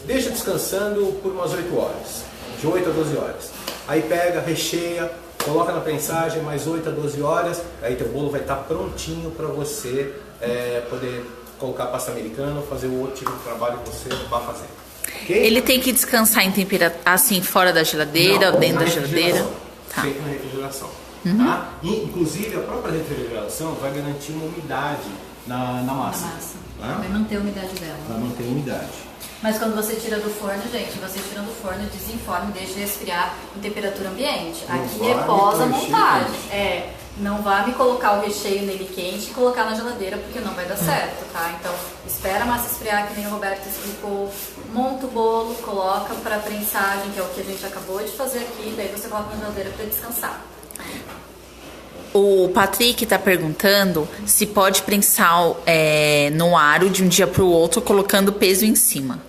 deixa descansando por umas 8 horas, de 8 a 12 horas. Aí pega, recheia, coloca na prensagem mais 8 a 12 horas, aí teu bolo vai estar prontinho para você poder colocar pasta americana ou fazer o outro tipo de trabalho que você vai fazer. Okay? Ele tem que descansar em temperatura, assim, fora da geladeira ou dentro da geladeira? Tá. Feito na refrigeração. Tá? E, inclusive, a própria refrigeração vai garantir uma umidade na massa. Tá? Vai manter a umidade dela. Vai manter a umidade. Mas quando você tira do forno, gente, você tira do forno, desenforma e deixa resfriar em temperatura ambiente. Aqui reposa a montagem. Não vá me colocar o recheio nele quente e colocar na geladeira, porque não vai dar certo, tá? Então, espera a massa esfriar, que nem o Roberto explicou. Monta o bolo, coloca para prensagem, que é o que a gente acabou de fazer aqui. Daí você coloca na geladeira para descansar. O Patrick está perguntando se pode prensar no aro de um dia para o outro, colocando peso em cima.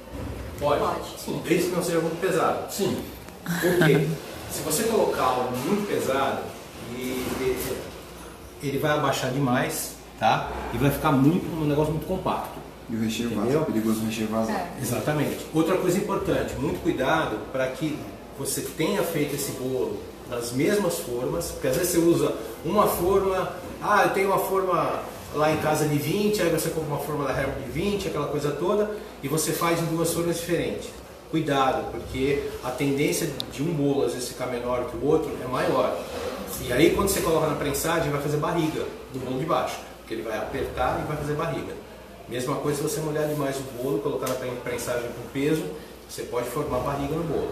Pode. Sim, desde que não seja muito pesado. Sim. Por quê? Se você colocar algo muito pesado, ele vai abaixar demais, tá? E vai ficar um negócio muito compacto. E o recheio vaza, perigoso o recheio vazar. Exatamente. Outra coisa importante, muito cuidado para que você tenha feito esse bolo nas mesmas formas, porque às vezes você usa uma forma, eu tenho uma forma lá em casa de 20, aí você compra uma forma da Herb de 20, aquela coisa toda, e você faz em duas formas diferentes. Cuidado, porque a tendência de um bolo às vezes ficar menor que o outro é maior. E aí quando você coloca na prensagem vai fazer barriga do bolo de baixo, porque ele vai apertar e vai fazer barriga. Mesma coisa se você molhar demais o bolo, colocar na prensagem com peso, você pode formar barriga no bolo.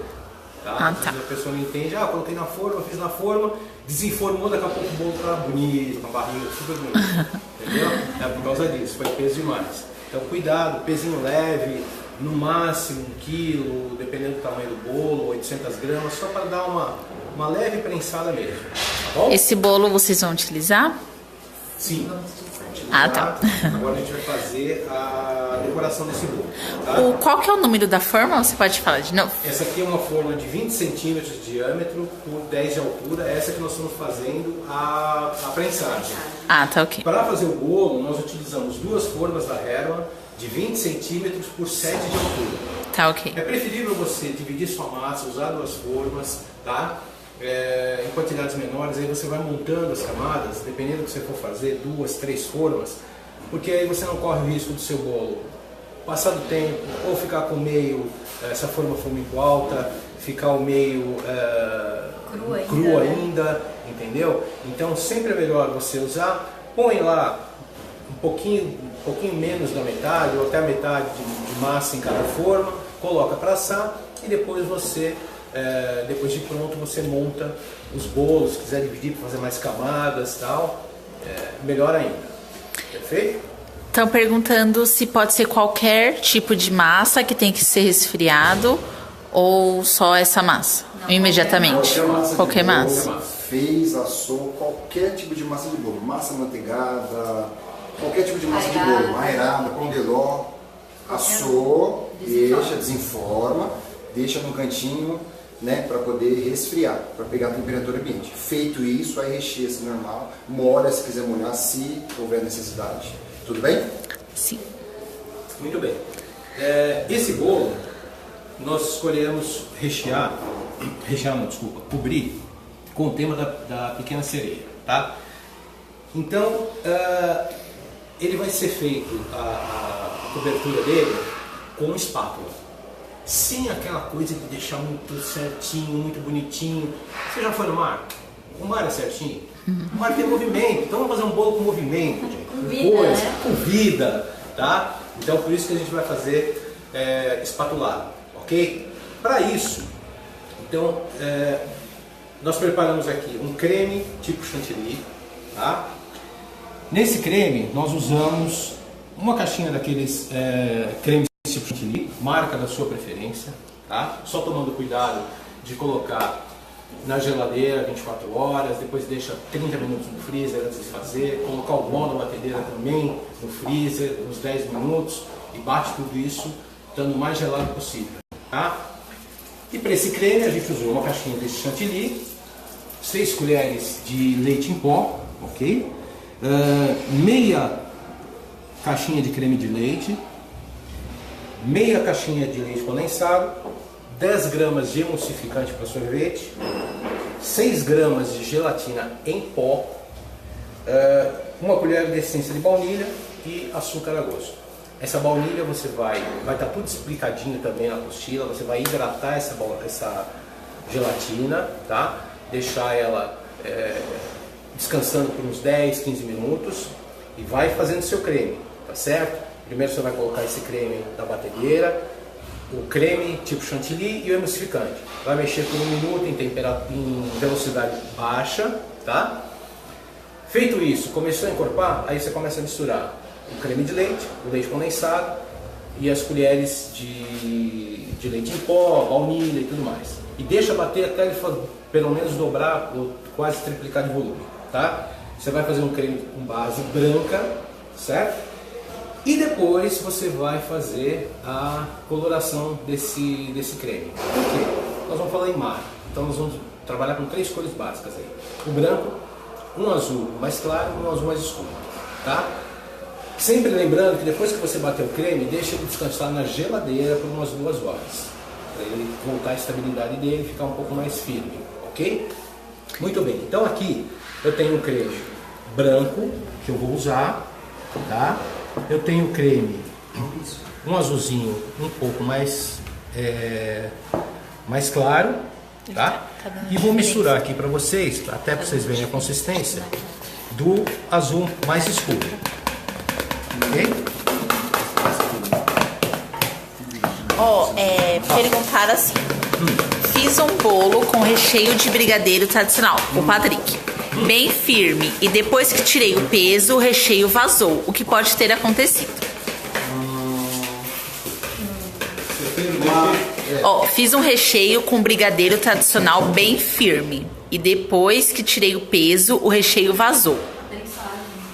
Tá? Às vezes a pessoa não entende, coloquei na forma, fiz na forma, desenformou, daqui a pouco o bolo tá bonito, com a barriga super bonita. Entendeu? É por causa disso, foi peso demais. Então cuidado, pezinho leve, no máximo 1 quilo, dependendo do tamanho do bolo, 800 gramas, só para dar uma leve prensada mesmo. Tá bom? Esse bolo vocês vão utilizar? Sim. Tá. Agora a gente vai fazer a decoração desse bolo. Tá? Qual que é o número da forma? Você pode falar de novo? Essa aqui é uma forma de 20 centímetros de diâmetro por 10 de altura. Essa que nós estamos fazendo a prensagem. Tá ok. Para fazer o bolo, nós utilizamos 2 formas da Herman de 20 centímetros por 7 de altura. Tá ok. É preferível você dividir sua massa, usar 2 formas, tá? Em quantidades menores, aí você vai montando as camadas, dependendo do que você for fazer, 2, 3 formas, porque aí você não corre o risco do seu bolo passar do tempo, ou ficar com o meio, essa forma for muito alta, ficar o meio cru ainda, entendeu? Então sempre é melhor você usar, põe lá um pouquinho menos da metade, ou até a metade de massa em cada forma, coloca para assar e depois você... depois de pronto você monta os bolos, se quiser dividir para fazer mais camadas e tal, melhor ainda. Perfeito? Estão perguntando se pode ser qualquer tipo de massa que tem que ser resfriado ou só essa massa, imediatamente. Qualquer massa. Fez, assou, qualquer tipo de massa de bolo, massa manteigada, qualquer tipo de massa de bolo, aerada, pão de ló, assou, deixa, desenforma, deixa no cantinho, né, para poder resfriar, para pegar a temperatura ambiente. Feito isso, aí recheia-se normal, molha se quiser molhar, se houver necessidade. Tudo bem? Sim. Muito bem. Esse bolo, nós escolhemos cobrir com o tema da Pequena Sereia, tá? Então, ele vai ser feito, a cobertura dele, com espátula. Sem aquela coisa de deixar muito certinho, muito bonitinho. Você já foi no mar? O mar é certinho? O mar tem movimento, então vamos fazer um bolo com movimento, gente. Com vida, né? Com vida, tá? Então por isso que a gente vai fazer espatulado, ok? Para isso, então, nós preparamos aqui um creme tipo chantilly, tá? Nesse creme nós usamos uma caixinha daqueles cremes tipo chantilly, marca da sua preferência, tá? Só tomando cuidado de colocar na geladeira 24 horas, depois deixa 30 minutos no freezer antes de fazer, colocar o pó na batedeira também no freezer, uns 10 minutos, e bate tudo isso, estando o mais gelado possível, tá? E para esse creme a gente usou uma caixinha desse chantilly, 6 colheres de leite em pó, ok? Meia caixinha de creme de leite, meia caixinha de leite condensado, 10 gramas de emulsificante para sorvete, 6 gramas de gelatina em pó, uma colher de essência de baunilha e açúcar a gosto. Essa baunilha você vai estar tudo explicadinho também na apostila, você vai hidratar essa gelatina, tá? Deixar ela descansando por uns 10, 15 minutos e vai fazendo seu creme, tá certo? Primeiro você vai colocar esse creme na batedeira, o creme tipo chantilly e o emulsificante. Vai mexer por 1 minuto em velocidade baixa, tá? Feito isso, começou a encorpar, aí você começa a misturar o creme de leite, o leite condensado e as colheres de leite em pó, baunilha e tudo mais. E deixa bater até ele pelo menos dobrar ou quase triplicar de volume, tá? Você vai fazer um creme com base branca, certo? E depois você vai fazer a coloração desse creme. Por quê? Nós vamos falar em mar, então nós vamos trabalhar com 3 cores básicas aí. O branco, um azul mais claro e um azul mais escuro, tá? Sempre lembrando que depois que você bater o creme, deixa ele descansar na geladeira por umas 2 horas, para ele voltar a estabilidade dele e ficar um pouco mais firme, ok? Muito bem, então aqui eu tenho um creme branco que eu vou usar, tá? Eu tenho creme, um azulzinho um pouco mais claro, tá? E vou misturar aqui para vocês, até para vocês verem a consistência do azul mais escuro, ok? Perguntaram assim, fiz um bolo com recheio de brigadeiro tradicional, o Patrick, bem firme, e depois que tirei o peso, o recheio vazou. O que pode ter acontecido? Fiz um recheio com brigadeiro tradicional bem firme, e depois que tirei o peso, o recheio vazou.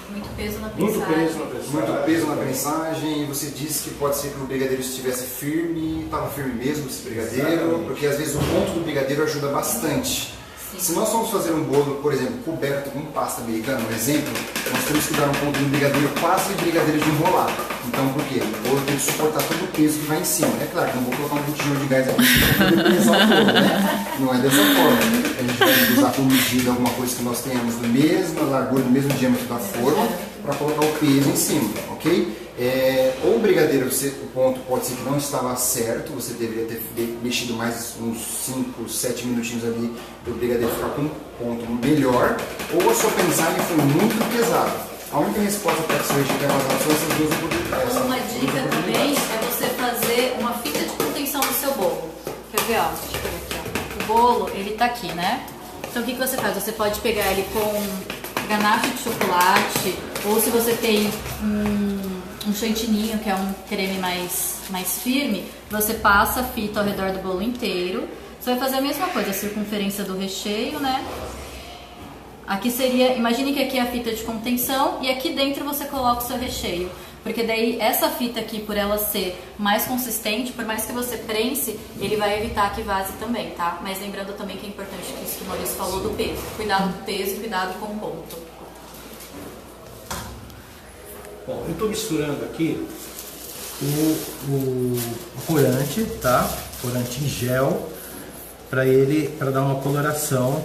Muito peso na Muito peso na prensagem. Muito peso na prensagem, e você disse que pode ser que o brigadeiro estivesse firme, estava firme mesmo esse brigadeiro, porque às vezes o ponto do brigadeiro ajuda bastante. Se nós formos fazer um bolo, por exemplo, coberto com pasta americana, um exemplo, nós temos que dar um ponto no brigadeiro quase brigadeiro de enrolar. Então, por quê? O bolo tem que suportar todo o peso que vai em cima. É claro que não vou colocar um botijão de gás aqui para poder pesar o bolo, né? Não é dessa forma. A gente vai usar como medida alguma coisa que nós tenhamos da mesma largura, do mesmo diâmetro da forma, para colocar o peso em cima, ok? Ou o brigadeiro, o ponto pode ser que não estava certo, você deveria ter mexido mais uns 5, 7 minutinhos ali para o brigadeiro ficar com um ponto melhor, ou a sua prensagem foi muito pesada. A única resposta para que seu recheio tenha vazado são essas duas oportunidades. Uma dica também é você fazer uma fita de contenção do seu bolo. Quer ver, ó? Deixa eu pegar aqui, ó. O bolo, ele tá aqui, né? Então o que você faz? Você pode pegar ele com ganache de chocolate, ou se você tem um chantininho, que é um creme mais firme, você passa a fita ao redor do bolo inteiro. Você vai fazer a mesma coisa, a circunferência do recheio, né? Aqui seria, imagine que aqui é a fita de contenção e aqui dentro você coloca o seu recheio. Porque daí essa fita aqui, por ela ser mais consistente, por mais que você prense, ele vai evitar que vaze também, tá? Mas lembrando também que é importante isso que o Maurício falou do peso. Cuidado com o peso e cuidado com o ponto. Bom, eu estou misturando aqui o corante, tá? Corante em gel, para dar uma coloração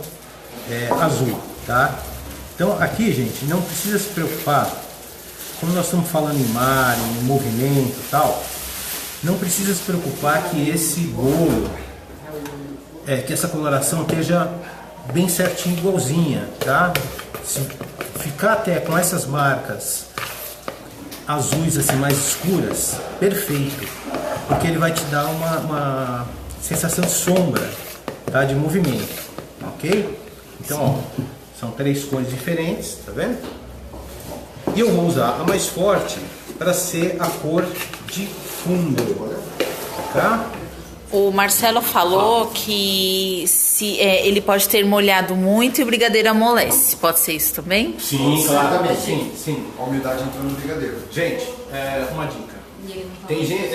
azul, tá? Então aqui, gente, não precisa se preocupar, como nós estamos falando em mar, em movimento e tal, não precisa se preocupar que esse bolo, que essa coloração esteja bem certinho, igualzinha, tá? Se ficar até com essas marcas azuis assim mais escuras, perfeito, porque ele vai te dar uma sensação de sombra, tá? De movimento, ok? Então, ó, são 3 cores diferentes, tá vendo? E eu vou usar a mais forte para ser a cor de fundo, tá? O Marcelo falou que ele pode ter molhado muito e o brigadeiro amolece. Pode ser isso também? Sim, claro. Sim. A umidade entrou no brigadeiro. Gente, uma dica. Tem gente,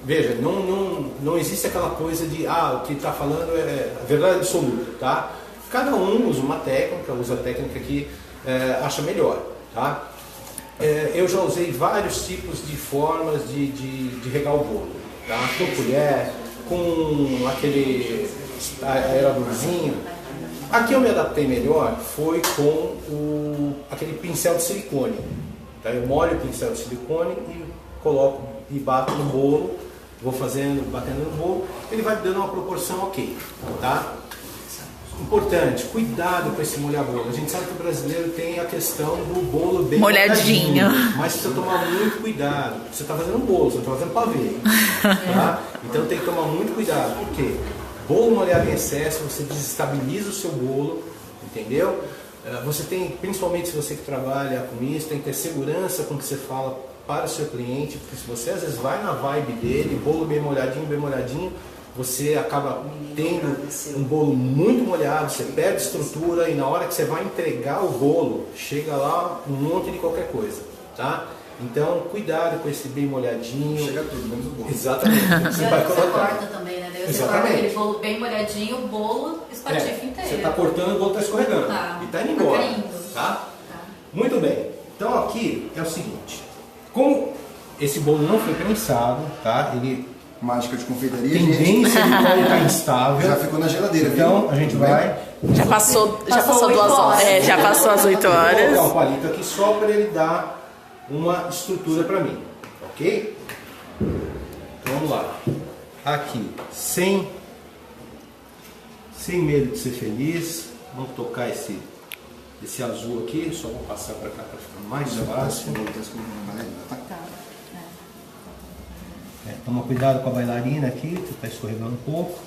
veja, não existe aquela coisa de o que está falando é verdade absoluta, tá? Cada um usa uma técnica, usa a técnica que acha melhor, tá? Eu já usei vários tipos de formas de regar o bolo, tá? Com colher, com aquele aeradorzinho. Aqui eu me adaptei melhor, foi com aquele pincel de silicone. Tá? Eu molho o pincel de silicone e coloco e bato no bolo, vou batendo no bolo, ele vai dando uma proporção ok, tá? importante, cuidado com esse molhar bolo. A gente sabe que o brasileiro tem a questão do bolo bem molhadinho. Mas precisa tomar muito cuidado. Você está fazendo um bolo, você não está fazendo pavê. Tá? Então tem que tomar muito cuidado. Por quê? Bolo molhado em excesso, você desestabiliza o seu bolo, entendeu? Você tem, principalmente se você que trabalha com isso, tem que ter segurança com o que você fala para o seu cliente, porque se você às vezes vai na vibe dele, bolo bem molhadinho, você acaba tendo um bolo muito molhado, você perde estrutura e na hora que você vai entregar o bolo, chega lá um monte de qualquer coisa, tá? Então, cuidado com esse bem molhadinho. Chega tudo, menos o bolo. Exatamente. Você vai colocar. Corta também, né? Daí você corta aquele bolo bem molhadinho, o bolo espatifa inteiro. Você está cortando, o bolo está escorregando. E está indo embora. Tá? Muito bem. Então aqui é o seguinte. Como esse bolo não foi prensado, tá? Ele... Mágica de confeitaria, tendência de ficar instável. Já ficou na geladeira, então viu? A gente vai... Já passou 2 horas. Já passou as 8 horas. Vou colocar um palito aqui só para ele dar uma estrutura para mim, ok? Então vamos lá. Aqui, sem medo de ser feliz, vamos tocar esse azul aqui, só vou passar para cá para ficar mais fácil. Toma cuidado com a bailarina aqui, que está escorregando um pouco.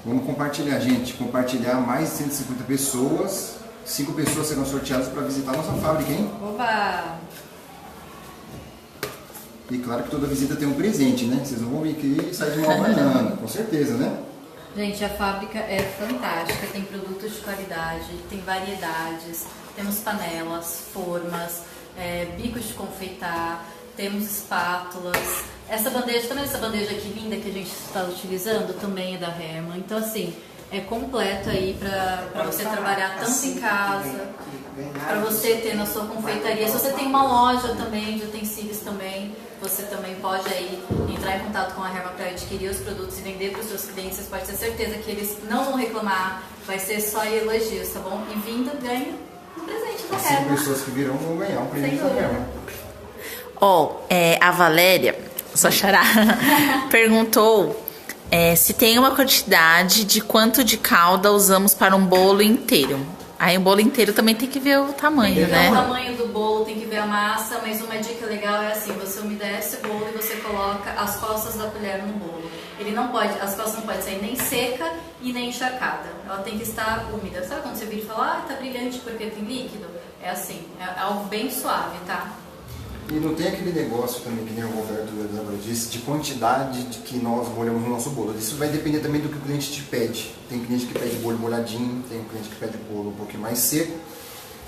Vamos compartilhar, gente. Compartilhar mais de 150 pessoas. 5 pessoas serão sorteadas para visitar a nossa fábrica, hein? Oba! E claro que toda visita tem um presente, né? Vocês não vão vir aqui e sair de uma banana, com certeza, né? Gente, a fábrica é fantástica, tem produtos de qualidade, tem variedades, temos panelas, formas, bicos de confeitar, temos espátulas. Essa bandeja, também essa bandeja aqui linda que a gente está utilizando também é da Hermann. Então assim, é completo aí para você trabalhar tanto em casa, para você ter na sua confeitaria. Se você tem uma loja também de utensílios também, você também pode aí entrar em contato com a Hermann para adquirir os produtos e vender para os seus clientes. Você pode ter certeza que eles não vão reclamar, vai ser só elogios, tá bom? E vindo, ganha um presente da Hermann. 5 pessoas que virão vão ganhar um presente da Hermann. A Valéria, sua xará, perguntou se tem uma quantidade de quanto de calda usamos para um bolo inteiro. Aí o bolo inteiro também tem que ver o tamanho, tem que né? ver o tamanho do bolo, tem que ver a massa, mas uma dica legal é assim, você umedece o bolo e você coloca as costas da colher no bolo. As costas não podem sair nem seca e nem encharcada. Ela tem que estar úmida. Sabe quando você vira e fala, tá brilhante porque tem líquido? É assim, é algo bem suave, tá? E não tem aquele negócio também, que nem o Roberto disse, de quantidade de que nós molhamos no nosso bolo. Isso vai depender também do que o cliente te pede. Tem cliente que pede bolo molhadinho, tem um cliente que pede bolo um pouquinho mais seco.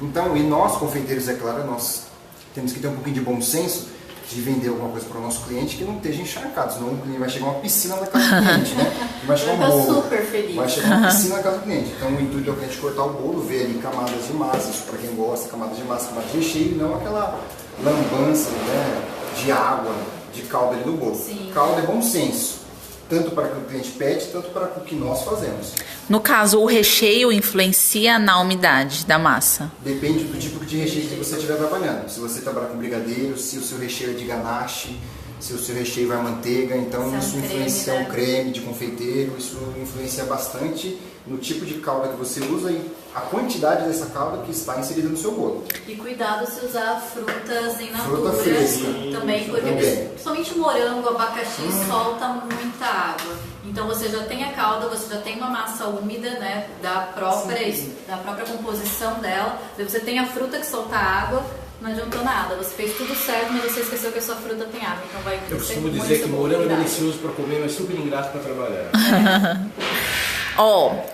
Então, e nós, confeiteiros, é claro, nós temos que ter um pouquinho de bom senso de vender alguma coisa para o nosso cliente que não esteja encharcado, senão o cliente vai chegar uma piscina na casa do cliente, né? Vai chegar um bolo, super feliz. vai chegar uma piscina na casa do cliente. Então o intuito é o cliente cortar o bolo, ver ali camadas de massa, isso para quem gosta, camadas de massa, camadas de recheio, não aquela lambança, né, de água, de calda ali do bolo. Sim. Calda é bom senso, tanto para o que o cliente pede, tanto para o que nós fazemos. No caso, o recheio influencia na umidade da massa? Depende do tipo de recheio que você estiver trabalhando. Se você trabalhar com brigadeiro, se o seu recheio é de ganache, se o seu recheio vai manteiga, então isso influencia o creme de confeiteiro, isso influencia bastante no tipo de calda que você usa e a quantidade dessa calda que está inserida no seu bolo. E cuidado se usar frutas em natura. Fruta fresca. Também, porque principalmente o morango, o abacaxi solta muita água. Então você já tem a calda, você já tem uma massa úmida, né, da própria composição dela. Daí você tem a fruta que solta água, não adiantou nada. Você fez tudo certo, mas você esqueceu que a sua fruta tem água. Então vai Eu costumo dizer que morango é delicioso para comer, mas super ingrato para trabalhar.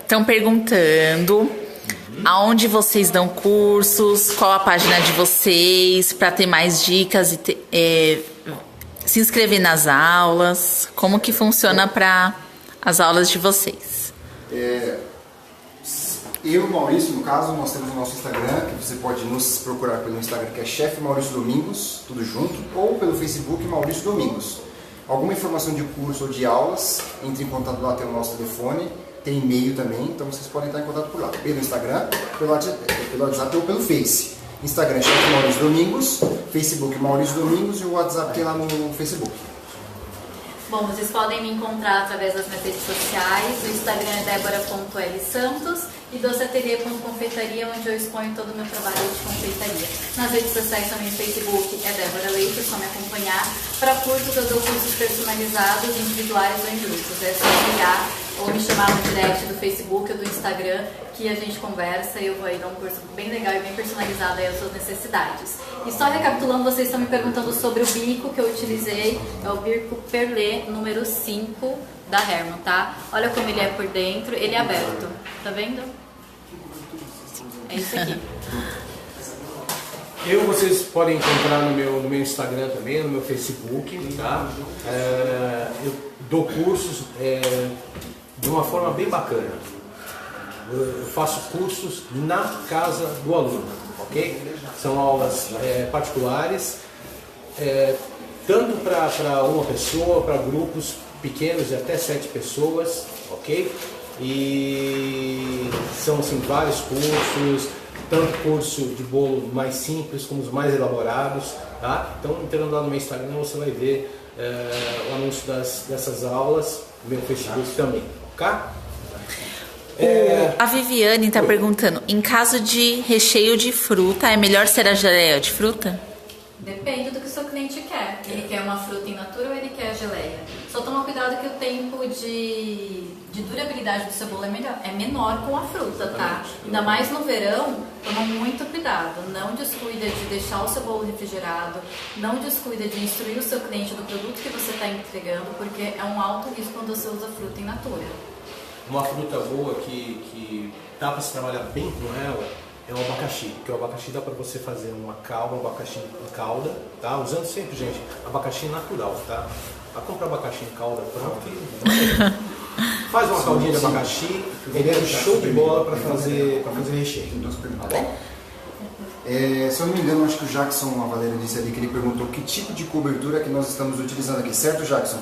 Estão perguntando aonde vocês dão cursos, qual a página de vocês, para ter mais dicas e se inscrever nas aulas, como que funciona para as aulas de vocês? Eu e o Maurício, no caso, nós temos o nosso Instagram, que você pode nos procurar pelo Instagram, que é Chef Maurício Domingos, tudo junto, ou pelo Facebook Maurício Domingos. Alguma informação de curso ou de aulas, entre em contato lá, tem o nosso telefone, tem e-mail também, então vocês podem entrar em contato por lá, pelo Instagram, pelo WhatsApp ou pelo Face. Instagram Chef Maurício Domingos, Facebook Maurício Domingos e o WhatsApp tem lá no Facebook. Bom, vocês podem me encontrar através das minhas redes sociais. O Instagram é debora.lsantos e doceatelier.confeitaria, onde eu exponho todo o meu trabalho de confeitaria. Nas redes sociais também, no Facebook é Débora Leite, é só me acompanhar. Para cursos, eu dou cursos personalizados, individuais ou em grupos. É só ligar ou me chamar no direct do Facebook ou do Instagram, que a gente conversa e eu vou aí dar um curso bem legal e bem personalizado aí às suas necessidades. E só recapitulando, vocês estão me perguntando sobre o bico que eu utilizei, é o bico Perlé número 5 da Herman, tá? Olha como ele é por dentro, ele é aberto, tá vendo? É isso aqui. Vocês podem encontrar no meu Instagram também, no meu Facebook, tá? Eu dou cursos de uma forma bem bacana. Eu faço cursos na casa do aluno, ok? São aulas particulares, tanto para uma pessoa, para grupos pequenos de até 7 pessoas, ok? E são assim, vários cursos, tanto curso de bolo mais simples como os mais elaborados, tá? Então, entrando lá no meu Instagram, você vai ver o anúncio dessas aulas, no meu Facebook também, ok? A Viviane está perguntando, em caso de recheio de fruta, é melhor ser a geleia de fruta? Depende do que o seu cliente quer. Ele quer uma fruta in natura ou ele quer a geleia? Só toma cuidado que o tempo de durabilidade do seu bolo é menor com a fruta, tá? Ainda mais no verão, toma muito cuidado. Não descuida de deixar o seu bolo refrigerado, não descuida de instruir o seu cliente do produto que você está entregando, porque é um alto risco quando você usa fruta in natura. Uma fruta boa que dá para se trabalhar bem com ela é o abacaxi, porque o abacaxi dá para você fazer uma calda, um abacaxi em calda, tá? Usando sempre, gente, abacaxi natural, tá? Vai comprar abacaxi em calda pronto que faz uma caldinha de abacaxi, ele é um show de bola para fazer recheio, tá bom? Se eu não me engano, acho que o Jackson Avaleiro disse ali que ele perguntou que tipo de cobertura que nós estamos utilizando aqui, certo, Jackson?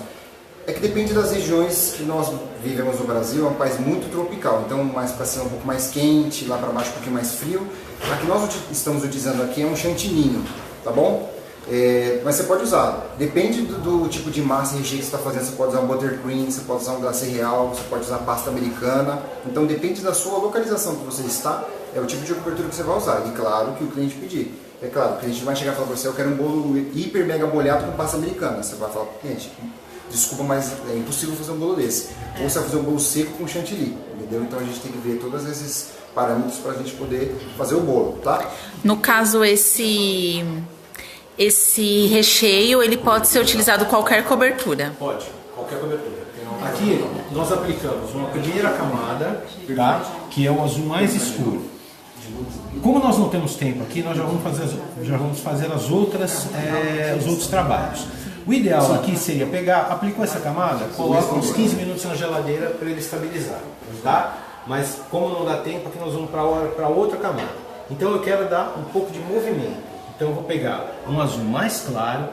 É que depende das regiões que nós vivemos no Brasil, é um país muito tropical, então mais para cima um pouco mais quente, lá para baixo um pouquinho mais frio. A que nós estamos utilizando aqui é um chantininho, tá bom? Mas você pode usar, depende do tipo de massa e recheio que você está fazendo, você pode usar um buttercream, você pode usar um glacê real, você pode usar pasta americana, então depende da sua localização que você está, é o tipo de cobertura que você vai usar, e claro que o cliente pedir. É claro, o cliente vai chegar e falar para você, eu quero um bolo hiper mega molhado com pasta americana, você vai falar para o cliente, desculpa, mas é impossível fazer um bolo desse. Ou você vai fazer um bolo seco com chantilly, entendeu? Então a gente tem que ver todos esses parâmetros para a gente poder fazer o bolo, tá? No caso, esse recheio, ele pode ser utilizado qualquer cobertura? Pode, qualquer cobertura. Aqui nós aplicamos uma primeira camada, tá? Que é o azul mais escuro. Como nós não temos tempo aqui, nós já vamos fazer os outros trabalhos. O ideal aqui seria pegar, aplicou essa camada, coloca uns 15 minutos na geladeira para ele estabilizar, tá? Mas como não dá tempo, aqui nós vamos para outra camada. Então eu quero dar um pouco de movimento. Então eu vou pegar um azul mais claro,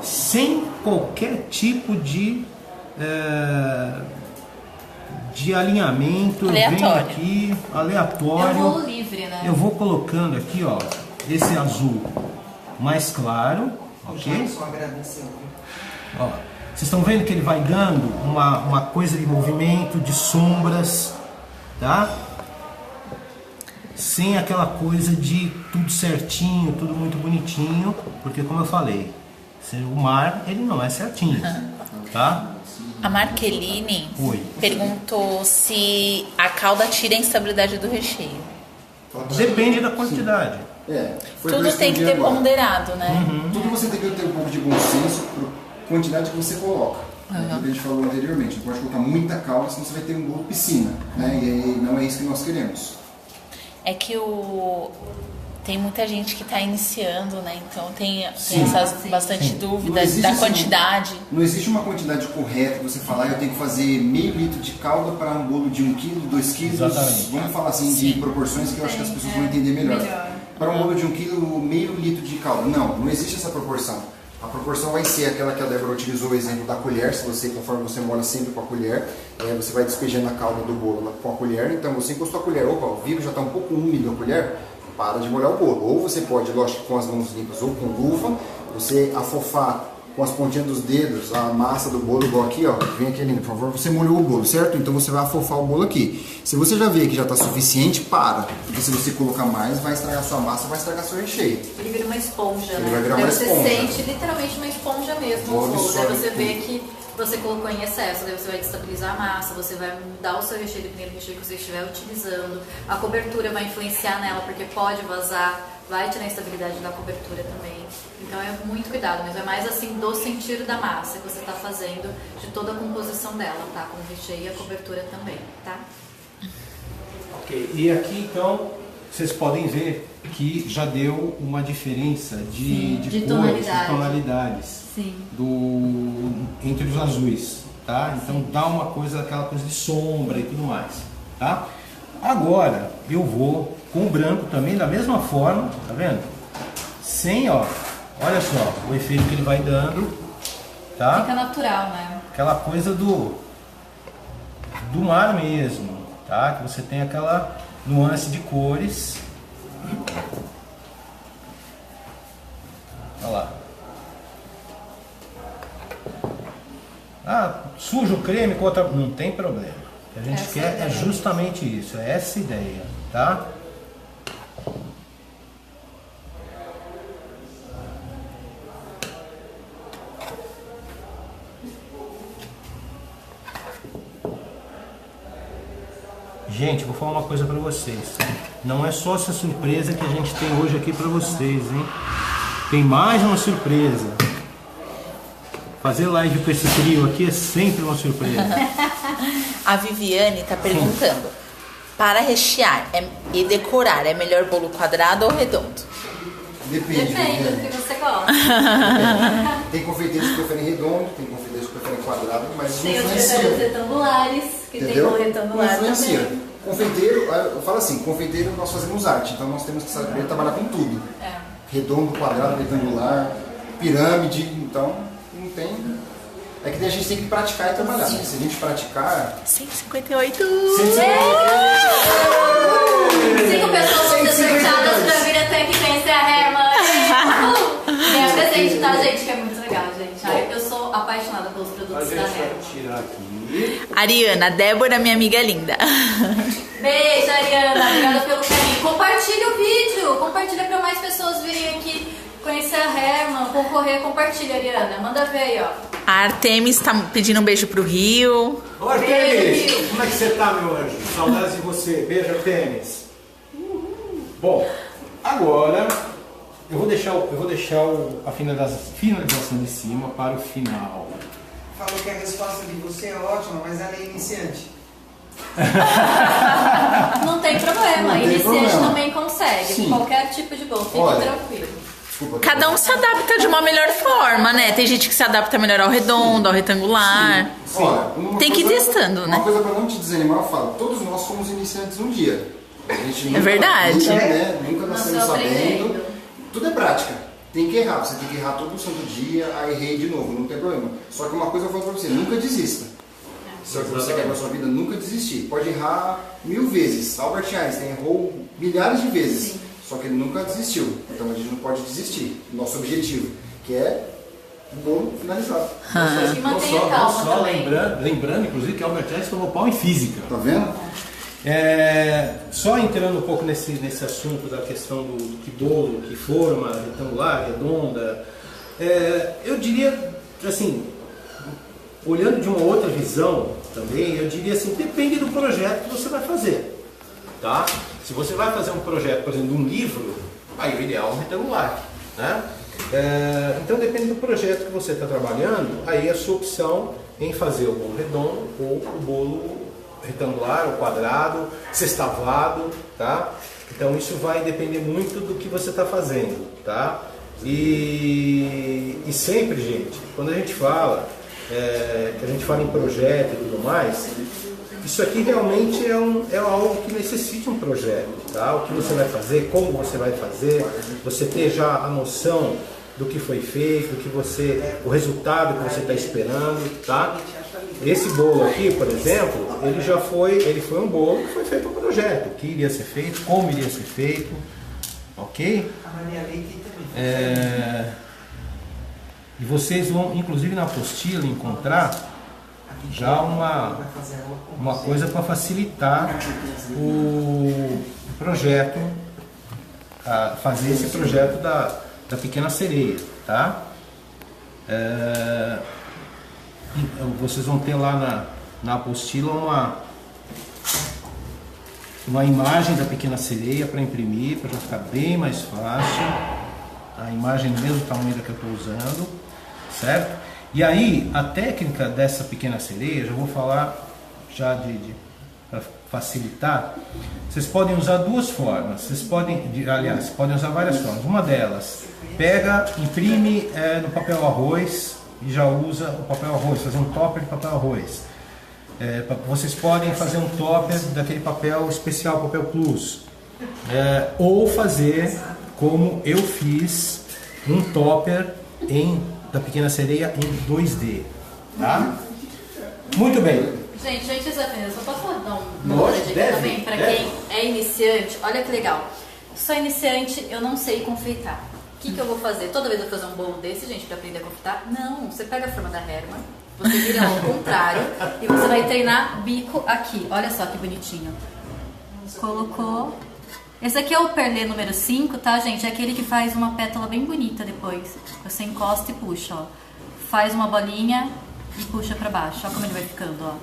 sem qualquer tipo de alinhamento. Aleatório. Eu venho aqui, aleatório. É um bolo livre, né? Eu vou colocando aqui, ó, esse azul mais claro, ok? Só agradeceu. Ó, vocês estão vendo que ele vai dando uma coisa de movimento, de sombras, tá? Sem aquela coisa de tudo certinho, tudo muito bonitinho, porque como eu falei, o mar ele não é certinho, tá? A Marqueline Oi. perguntou se a calda tira a instabilidade do recheio. Depende da quantidade. Tudo tem que ter ponderado, né? Tudo você tem que ter um pouco de bom senso por quantidade que você coloca. É o que a gente falou anteriormente. Não pode colocar muita calda, senão você vai ter um bolo piscina, né? E aí não é isso que nós queremos. É que tem muita gente que está iniciando, né? Então tem bastante dúvidas da quantidade. Não existe uma quantidade correta que você falar, eu tenho que fazer meio litro de calda para um bolo de 1 kg, 2 kg. Exatamente. Vamos falar assim de proporções que eu acho que as pessoas vão entender melhor. Para um bolo de 1 kg, meio litro de calda. Não existe essa proporção. A proporção vai ser aquela que a Débora utilizou, o exemplo da colher. Se você, conforme você molha sempre com a colher, você vai despejando a calda do bolo com a colher. Então você encostou a colher, o vidro já está um pouco úmido a colher, para de molhar o bolo. Ou você pode, lógico, com as mãos limpas ou com luva, você afofar com as pontinhas dos dedos, a massa do bolo, igual aqui, ó. Vem aqui, Aline, por favor. Você molhou o bolo, certo? Então você vai afofar o bolo aqui. Se você já vê que já está suficiente, para. Porque se você colocar mais, vai estragar sua massa, vai estragar seu recheio. Ele vira uma esponja, Ele né? vai virar Daí uma você esponja. sente literalmente uma esponja mesmo Ou no bolo. Daí absorve você vê tudo. que você colocou em excesso, daí você vai destabilizar a massa, você vai mudar o seu recheio, dependendo do recheio que você estiver utilizando. A cobertura vai influenciar nela, porque pode vazar, vai tirar a estabilidade da cobertura também. Então é muito cuidado, mas é mais assim do sentido da massa que você está fazendo, de toda a composição dela, tá? Com o recheio e a cobertura também, tá? Ok, e aqui então vocês podem ver que já deu uma diferença de cores, de tonalidades Sim. entre os azuis, tá? Então dá uma coisa, aquela coisa de sombra e tudo mais, tá? Agora eu vou com o branco também da mesma forma, tá vendo? Sem, ó, olha só o efeito que ele vai dando, tá? Fica natural, né? Aquela coisa do mar mesmo, tá? Que você tem aquela nuance de cores. Olha lá. Ah, suja o creme com outra... Não tem problema. O que a gente quer é justamente isso, é essa ideia, tá? Gente, vou falar uma coisa pra vocês. Não é só essa surpresa que a gente tem hoje aqui pra vocês, hein? Tem mais uma surpresa. Fazer live com esse trio aqui é sempre uma surpresa. A Viviane tá perguntando: para rechear e decorar, é melhor bolo quadrado ou redondo? Depende Depende do né? que você gosta. Tem confeiteiros que preferem redondo, tem confeiteiros que preferem quadrado, mas isso Tem os influencia. refeitos retangulares, que tem Entendeu? bolo retangular Influencia. também. Confeiteiro, eu falo assim, confeiteiro nós fazemos arte, então nós temos que saber trabalhar com tudo. É. Redondo, quadrado, retangular, pirâmide, então não tem. É que a gente tem que praticar e trabalhar, né? Se a gente praticar. 158! 5 pessoas vão ser sorteadas pra vir até aqui conhecer a Herman. Ganha presente, tá, gente? Que é muito legal, gente. Ai, eu sou apaixonada pelos A produtos gente da vai Herman. tirar aqui. Ariana, Débora, minha amiga linda. Beijo, Ariana. Obrigada pelo carinho. Compartilha o vídeo. Compartilha pra mais pessoas virem aqui conhecer a Herman, concorrer. Compartilha, Ariana. Manda ver aí, ó. A Artemis tá pedindo um beijo pro Rio. Ô Artemis, Beijo. como é que você tá, meu anjo? Saudades de você. Beijo, Artemis. Bom, agora eu vou deixar a finalização de cima para o final. Falou que a resposta de você é ótima, mas ela é iniciante. Não tem problema. Não tem Iniciante problema. também consegue. Sim. Qualquer tipo de bolo. Fique Olha. tranquilo. Desculpa. Cada um se adapta de uma melhor forma, né? Tem gente que se adapta melhor ao redondo, ao retangular. Olha, uma Tem que ir coisa- testando, né? Uma coisa pra não te desanimar, eu falo, todos nós somos iniciantes um dia. A gente nunca, verdade. Nunca nascemos Nasceu sabendo. aprendendo. Tudo é prática. Tem que errar, você tem que errar todo santo dia, aí errei de novo, não tem problema. Só que uma coisa eu falo pra você, nunca desista. Se você quer na sua vida, nunca desistir. Pode errar 1000 vezes. Albert Einstein errou milhares de vezes. Sim. Só que ele nunca desistiu. Então a gente não pode desistir. Nosso objetivo, que é o bolo finalizado. E mantenha calma também. Lembrando, inclusive, que Albert Einstein tomou pau em física. Tá vendo? Só entrando um pouco nesse assunto da questão do que bolo, que forma, retangular, redonda, eu diria, assim, olhando de uma outra visão também, eu diria assim, depende do projeto que você vai fazer, tá? Se você vai fazer um projeto, por exemplo, de um livro, aí o ideal é um retangular, né? Então depende do projeto que você está trabalhando, aí a sua opção em fazer o bolo redondo ou o bolo retangular ou quadrado, sextavado, tá? Então isso vai depender muito do que você está fazendo, tá? E sempre, gente, quando a gente fala que a gente fala em projeto e tudo mais, isso aqui realmente é algo que necessita um projeto, tá? O que você vai fazer, como você vai fazer, você ter já a noção do que foi feito, o resultado que você está esperando, tá? Esse bolo aqui, por exemplo, ele foi um bolo que foi feito um projeto, o que iria ser feito, como iria ser feito, ok? A Maria Leite também. E vocês vão, inclusive na apostila, encontrar já uma coisa para facilitar o projeto, fazer esse projeto da Pequena Sereia, tá? Vocês vão ter lá na apostila uma imagem da Pequena Sereia para imprimir, para já ficar bem mais fácil. A imagem do mesmo tamanho da que eu estou usando, certo? E aí, a técnica dessa Pequena Sereia, já vou falar já para facilitar. Vocês podem usar duas formas. Vocês podem usar várias formas. Uma delas, imprime no papel arroz e já usa o papel arroz, fazer um topper de papel arroz. Vocês podem fazer um topper daquele papel especial, papel plus, ou fazer como eu fiz, um topper da Pequena Sereia em 2D, tá? Muito bem. Gente, antes da frente, eu só posso dar uma dica também para quem é iniciante. Olha que legal. Sou iniciante, eu não sei confeitar. O que eu vou fazer? Toda vez eu vou fazer um bolo desse, gente, para aprender a confeitar? Não, você pega a forma da Hermann, você vira ao contrário e você vai treinar bico aqui. Olha só que bonitinho. Colocou. Esse aqui é o perlê número 5, tá, gente? É aquele que faz uma pétala bem bonita depois. Você encosta e puxa, ó. Faz uma bolinha e puxa pra baixo. Olha como ele vai ficando, ó.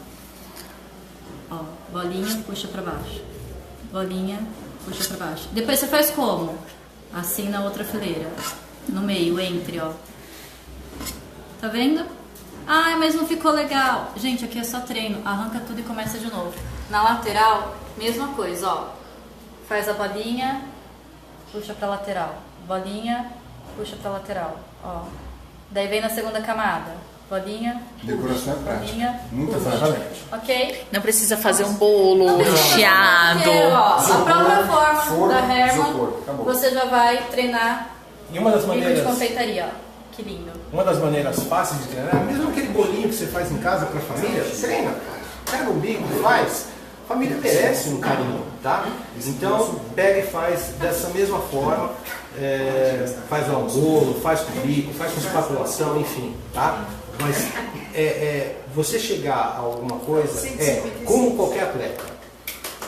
Ó, bolinha, puxa pra baixo. Bolinha, puxa pra baixo. Depois você faz como? Assim na outra fileira. No meio, entre, ó. Tá vendo? Ai, mas não ficou legal. Gente, aqui é só treino. Arranca tudo e começa de novo. Na lateral, mesma coisa, ó. Faz a bolinha, puxa pra lateral. Bolinha, puxa pra lateral, ó. Daí vem na segunda camada. Bolinha, puxa. Decoração é prática. Bolinha, Muita puxa. facilidade. Ok? Não precisa fazer um bolo recheado. Ó, a própria forma forno, da Hermann, isopor. Acabou. você já vai treinar E uma das bico de maneiras, confeitaria, ó. Que lindo. uma das maneiras fáceis de treinar, mesmo aquele bolinho que você faz em casa para a família, treina, pega o bico, faz. A família merece um carinho, tá? Então, pega e faz dessa mesma forma, faz lá um bolo, faz com bico, faz com espatulação, enfim, tá? Mas você chegar a alguma coisa como qualquer atleta.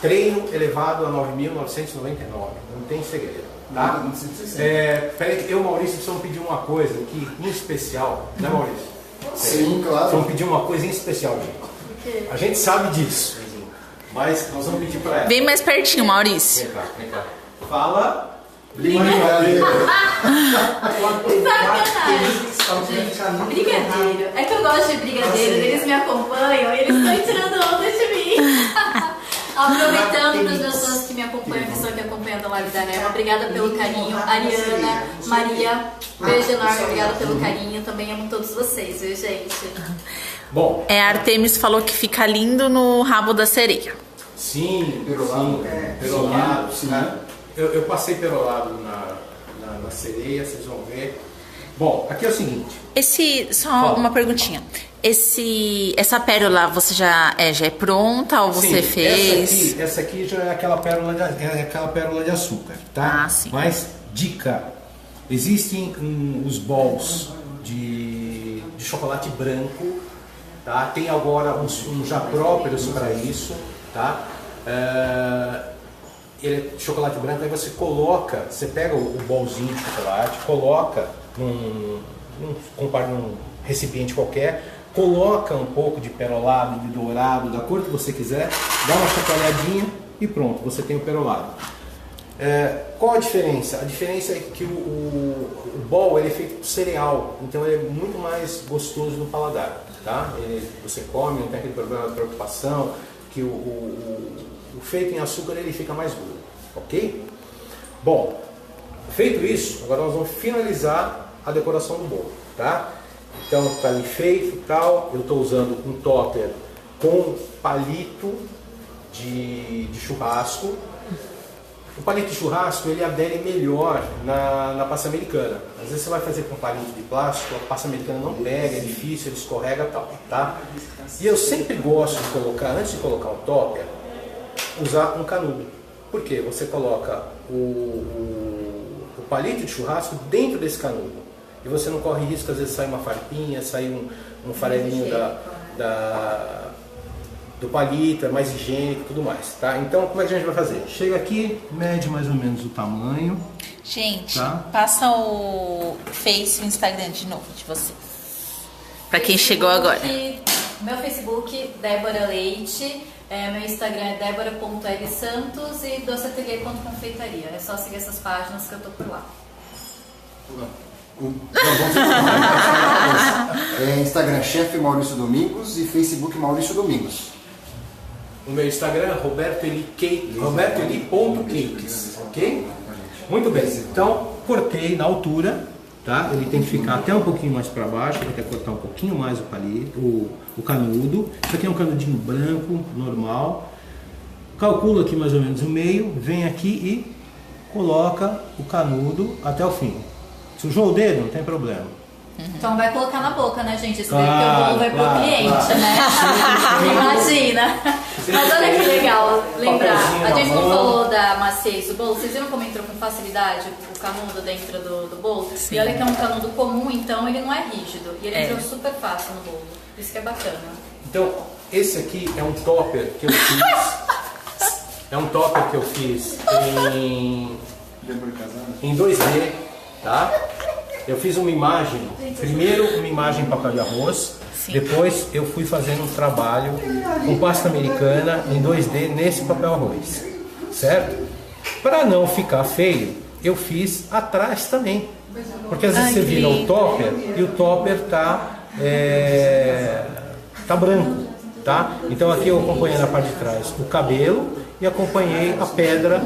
Treino elevado a 9.999, não tem segredo, tá? Peraí, eu e o Maurício precisamos pedir uma coisa aqui em especial, né, Maurício? Sim, claro. Precisamos pedir uma coisa em especial, gente. A gente sabe disso, mas nós vamos pedir para ela. Vem mais pertinho, Maurício. Vem cá. Fala. Brigadeiro. Brigadeiro. É que eu gosto de brigadeiro, eles me acompanham e eles estão tirando onda de mim. Aproveitando para as pessoas que me acompanham, que estão aqui acompanhando a live da Hermann, obrigada pelo carinho. Ariana, Maria, beijo enorme, obrigada pelo carinho. Também amo todos vocês, viu, gente? Bom. A Artemis falou que fica lindo no rabo da sereia. Sim, Perolado. perolado. Sim. Né? Eu passei perolado na sereia, vocês vão ver. Bom, aqui é o seguinte. Só uma perguntinha. Essa pérola você já é pronta ou você Sim, fez? Essa aqui já é aquela pérola de açúcar, tá? Ah, sim. Mas, dica, existem os balls de chocolate branco, tá? Tem agora uns já próprios para isso, tá? Ele é de chocolate branco, aí você pega o bolzinho de chocolate, coloca num recipiente qualquer, coloca um pouco de perolado, de dourado, da cor que você quiser, dá uma chacoalhadinha e pronto, você tem o perolado. Qual a diferença? A diferença é que o bol ele é feito de cereal, então ele é muito mais gostoso no paladar, tá? Você come, não tem aquele problema de preocupação, que o feito em açúcar ele fica mais duro, ok? Bom, feito isso, agora nós vamos finalizar a decoração do bolo, tá? Então tá ali feito e tal, eu estou usando um topper com palito de churrasco. O palito de churrasco ele adere melhor na pasta americana. Às vezes você vai fazer com palito de plástico, a pasta americana não pega, é difícil, ele escorrega e tal, tá? E eu sempre gosto de colocar, antes de colocar um topper, usar um canudo. Por quê? Você coloca o palito de churrasco dentro desse canudo. e você não corre risco, às vezes sai uma farpinha, sai um farelinho do palito, é mais higiênico e tudo mais, tá? Então, como é que a gente vai fazer? Chega aqui, mede mais ou menos o tamanho. Gente, tá? passa o Face e o Instagram de novo de vocês. Pra quem chegou agora. Meu Facebook, Débora Leite. Meu Instagram é debora.lsantos e doceatelier.confeitaria. É só seguir essas páginas que eu tô por lá. Instagram Chefe Maurício Domingos e Facebook Maurício Domingos. O meu Instagram é robertoeli.cakes, ok? Muito bem, então cortei na altura, tá? Ele tem que ficar até um pouquinho mais para baixo, vai ter que cortar um pouquinho mais o palito, o canudo. Isso aqui é um canudinho branco, normal. Calculo aqui mais ou menos o meio, vem aqui e coloca o canudo até o fim. Sujou o dedo? Não tem problema. Então vai colocar na boca, né, gente? Isso daí que o bolo vai pro cliente, né? Imagina. Mas olha que legal lembrar. A gente não falou da maciez do bolo. Vocês viram como entrou com facilidade o canudo dentro do bolo? Sim. E olha que é um canudo comum, então ele não é rígido. E ele entrou super fácil no bolo. Isso que é bacana. Então, esse aqui é um topper que eu fiz. É um topper que eu fiz em 2D, tá? Eu fiz uma imagem, primeiro uma imagem em papel de arroz, Sim. Depois eu fui fazendo um trabalho com pasta americana em 2D nesse papel arroz, certo? Para não ficar feio, eu fiz atrás também, porque às vezes você vira o topper e o topper tá branco, tá? Então aqui eu acompanhei na parte de trás o cabelo e acompanhei a pedra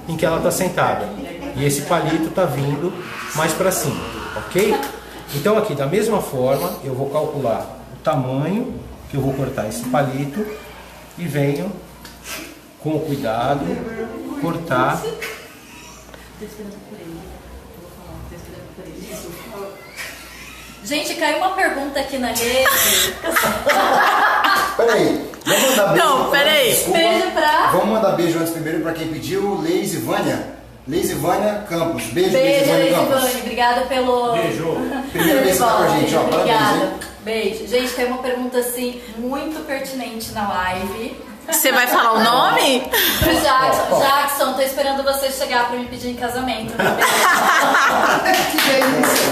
em que ela está sentada. E esse palito está vindo mais para cima, ok? Então aqui da mesma forma eu vou calcular o tamanho que eu vou cortar esse palito e venho com cuidado cortar. Gente, caiu uma pergunta aqui na rede. Peraí, vamos mandar beijo. Não, peraí. Desculpa. Beijo pra... Vamos mandar beijo antes primeiro para quem pediu, Leise Vânia. Leise Vânia Campos. Beijo, Beijo, Leise Vânia Campos. Obrigada pelo... Beijo. Primeira vez que tá com a gente, ó. Parabéns, Obrigada. hein? Beijo. Gente, tem uma pergunta assim muito pertinente na live. Você vai falar o nome? Pro Jackson. Jackson, tô esperando você chegar pra me pedir em casamento. Que delícia.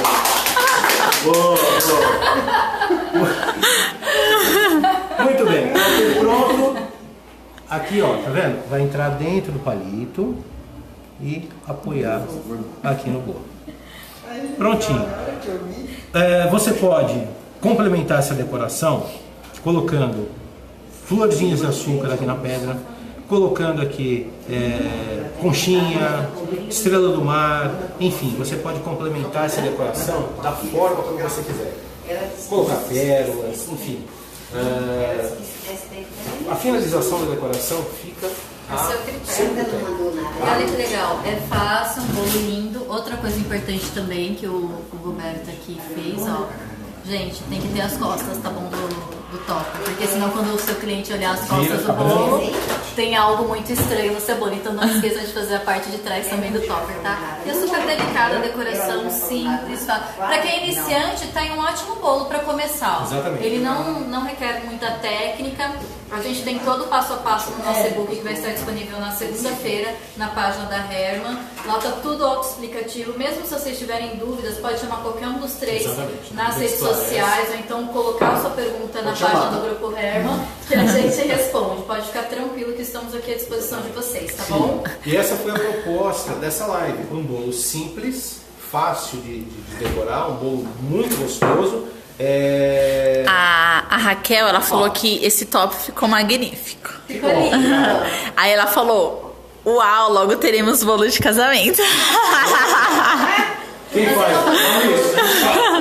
Muito bem, então pronto. Aqui ó, tá vendo? Vai entrar dentro do palito e apoiar aqui no bolo. Prontinho. Você pode complementar essa decoração colocando florzinhas de açúcar aqui na pedra, colocando aqui conchinha, estrela do mar, enfim, você pode complementar essa decoração da forma como você quiser. Colocar pérolas, enfim. A finalização da decoração fica a seu critério. E olha que legal, é fácil, um bolo lindo. Outra coisa importante também que o Roberto aqui fez, ó. Gente, tem que ter as costas, tá bom, do topper, porque senão quando o seu cliente olhar as costas do bolo, tem algo muito estranho no seu bolo. Então não esqueça de fazer a parte de trás também do topper, tá? E é super delicada a decoração, simples, pra quem é iniciante, tá em um ótimo bolo pra começar. Exatamente. Ele não requer muita técnica. A gente tem todo o passo a passo no nosso e-book que vai estar disponível na segunda-feira na página da Herman. Lá tá tudo autoexplicativo. Mesmo se vocês tiverem dúvidas, pode chamar qualquer um dos três nas redes sociais ou então colocar a sua pergunta na página do Grupo Herman que a gente responde. Pode ficar tranquilo que estamos aqui à disposição de vocês, tá bom? E essa foi a proposta dessa live. Um bolo simples, fácil de decorar, um bolo muito gostoso. A Raquel, ela falou que esse top ficou magnífico. Ficou lindo. Aí ela falou, uau, logo teremos bolo de casamento. Quem faz?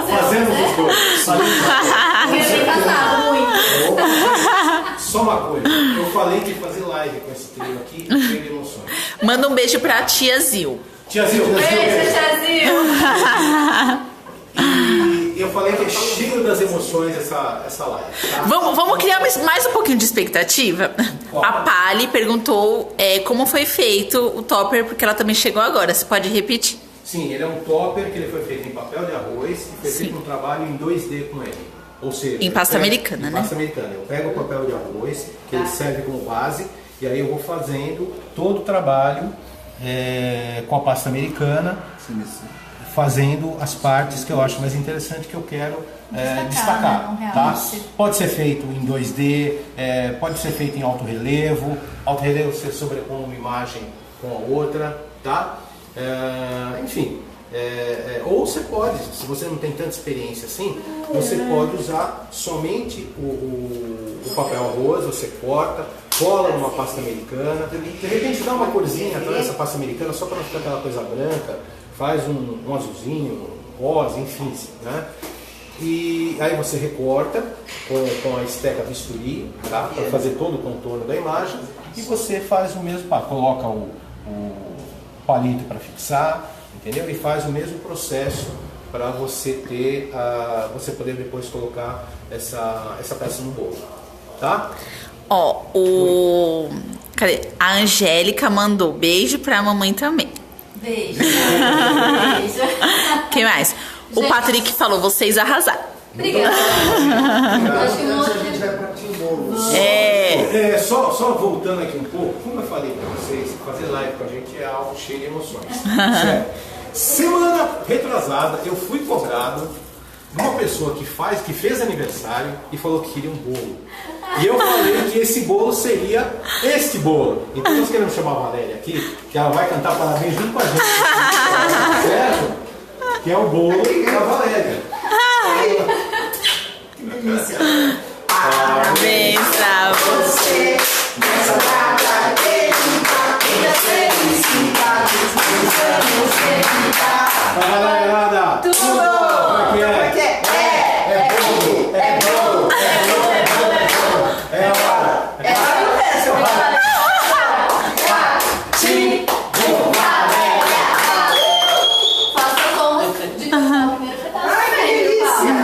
Fazemos os dois. Bem casado, muito. Só uma coisa, eu falei que ia fazer live com esse trio aqui e cheio de emoções. Manda um beijo pra tia Zil. Tiazinho, Beijo, Chazinho. e eu falei que é cheio das emoções essa live. Tá? Vamos criar mais um pouquinho de expectativa? A Pali perguntou como foi feito o topper, porque ela também chegou agora. Você pode repetir? Sim, ele é um topper que ele foi feito em papel de arroz e foi feito um trabalho em 2D com ele. Ou seja, Em pasta americana, né? Pasta americana. Eu pego o papel de arroz, que ele serve como base, e aí eu vou fazendo todo o trabalho com a pasta americana, fazendo as partes que eu acho mais interessante, que eu quero destacar. Né? Tá? Pode ser feito em 2D, pode ser feito em alto relevo. Alto relevo você sobrepõe uma imagem com a outra, tá? Enfim. Ou você pode, se você não tem tanta experiência assim, você pode usar somente o papel arroz, você corta, cola numa pasta americana, de repente dá uma corzinha atrás dessa pasta americana só para não ficar aquela coisa branca, faz um azulzinho, rosa, enfim, né? E aí você recorta com a esteca bisturi, tá? Para fazer todo o contorno da imagem, e você faz o mesmo, coloca o palito para fixar, entendeu? E faz o mesmo processo para você ter você poder depois colocar essa peça no bolo, tá? Ó, cadê? A Angélica mandou beijo pra mamãe também. Beijo. Beijo. Quem mais? O Patrick falou, vocês arrasaram. Obrigada. Acho que A gente vai partir o bolo. Só voltando aqui um pouco, como eu falei para vocês, fazer live com a gente é algo cheio de emoções. Certo? Semana retrasada eu fui cobrado de uma pessoa que fez aniversário e falou que queria um bolo. E eu falei que esse bolo seria este bolo. Então nós queremos chamar a Valéria aqui, que ela vai cantar parabéns junto com a gente. Certo? Que é o bolo da Valéria. Que delícia. Parabéns pra você. Nessa data querida, muitas felicidades, muitos anos de vida. Fala, galera! Tudo! Como é que é? É bolo, é bolo, é bolo, é bolo, é bolo. É a hora! É hora do resto, Faça como de cantar o primeiro pedaço. Ai, que delícia!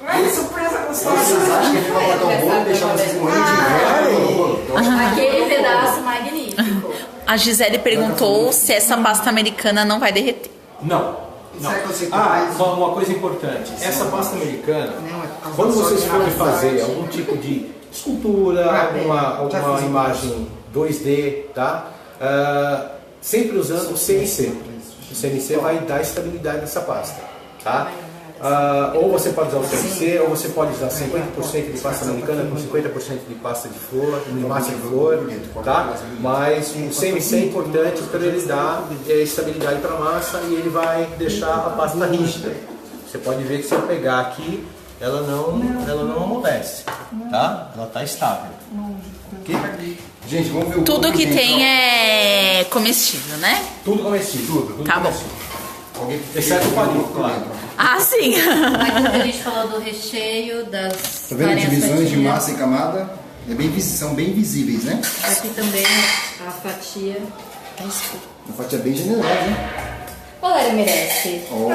Ai, surpresa Vocês gostosa. acham que a gente vai cortar o bolo e deixar vocês morrendo de inveja? Aquele pedaço magnífico. A Gisele perguntou se essa pasta americana não vai derreter. Não. Sabe quando você faz? Uma coisa importante. Essa pasta americana, Não, é por causa quando da vocês sua forem gravidade. fazer algum tipo de escultura, Já alguma fiz imagem 2D, tá? Sempre usando o CNC. O CNC vai dar estabilidade nessa pasta, tá? Ou você pode usar o CNC, ou você pode usar 50% de pasta americana com 50% de pasta de flor, de massa de flor, tá? Mas o CNC é importante para ele dar estabilidade para a massa e ele vai deixar a pasta rígida. Você pode ver que se eu pegar aqui, ela não amolece, tá? Ela está estável. Ok? Gente, vamos ver o Tudo bolo que dentro, tem é comestível, né? Tudo comestível. Tudo Tá bom. comestível. ó. Alguém Exceto o palito, por claro. dentro. Ah, sim. Aquilo que a gente falou do recheio, das Tá vendo? farinhas Divisões de fatias. massa e camada são bem visíveis, né? Aqui também a fatia. Uma fatia bem generosa, hein? Valéria merece. Ó,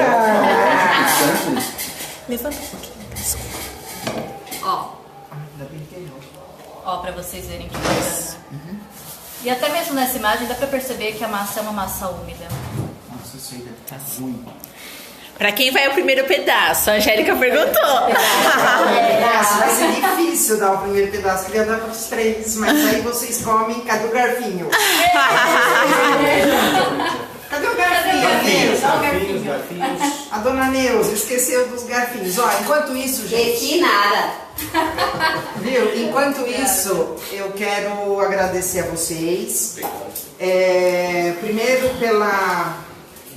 interessante. Levanta um pouquinho. Ó, Ainda bem que errou. ó, pra vocês verem que bacana. E até mesmo nessa imagem dá pra perceber que a massa é uma massa úmida. Nossa, isso aí deve estar ruim. Pra quem vai o primeiro pedaço? A Angélica perguntou. Nossa, vai ser difícil dar o primeiro pedaço, queria dar para os três, mas aí vocês comem, cadê o garfinho? Cadê o garfinho? Garfinhos. A dona Neuza esqueceu dos garfinhos. Ó, enquanto isso, gente, nada. viu? Enquanto isso, eu quero agradecer a vocês. Primeiro pela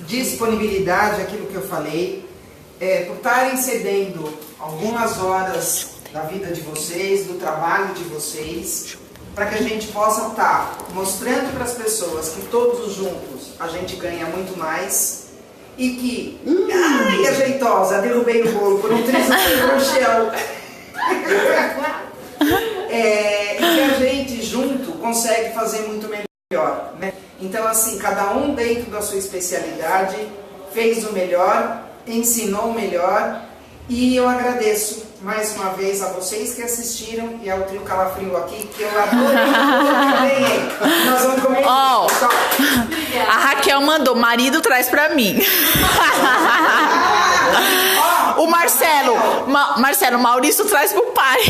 disponibilidade, aquilo que eu falei, por estarem cedendo algumas horas da vida de vocês, do trabalho de vocês, para que a gente possa estar mostrando para as pessoas que todos juntos a gente ganha muito mais e que, ai, ajeitosa, derrubei o bolo por um triz no chão. E que a gente junto consegue fazer muito melhor, né? Então, assim, cada um dentro da sua especialidade fez o melhor, ensinou o melhor, e eu agradeço mais uma vez a vocês que assistiram e ao Trio Calafrio aqui, que eu adorei. Nós vamos comer. Ó, a Raquel Raquel mandou, marido traz pra mim. O Marcelo, Maurício traz pro pai.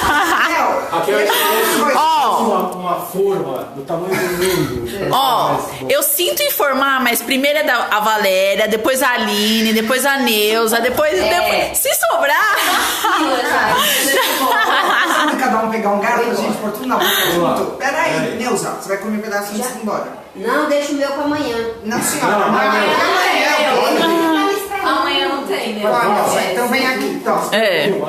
Raquel, uma forma do tamanho do mundo. Ó, eu sinto informar, mas primeiro é a Valéria, depois a Aline, depois a Neuza, depois se sobrar. Cada um pegar um gato pra gente pôr tudo na boca junto. Pera aí, Neuza, você vai comer um pedacinho antes de ir embora. Não, deixa o meu pra amanhã. Não, senhora. Amanhã não tem, né? Então vem aqui, então.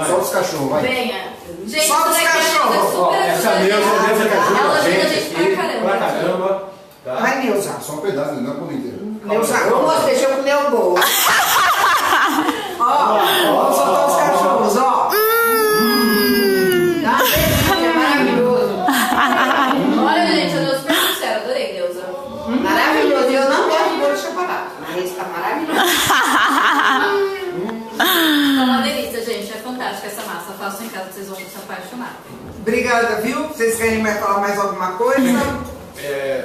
Só os cachorros, vai. Venha. Gente, Só os cachorros. Essa Neuza que ajuda ela a ajuda a gente gente aqui, pra pra caramba. Tá? Vai, Neuza. Só um pedaço, não é por inteiro. Neuza, Ô, moço, deixa eu comer o bolo. vamos soltar os cachorros, ó. Dá uma beijinha, é maravilhoso. Olha, gente, eu dou super sincero, adorei, Neuza. Maravilhoso. Eu não gosto de bolo de chocolate, mas esse tá maravilhoso. É uma delícia, gente. É fantástica essa massa. Façam em casa, vocês vão se apaixonar. Obrigada, viu? Vocês querem mais falar mais alguma coisa?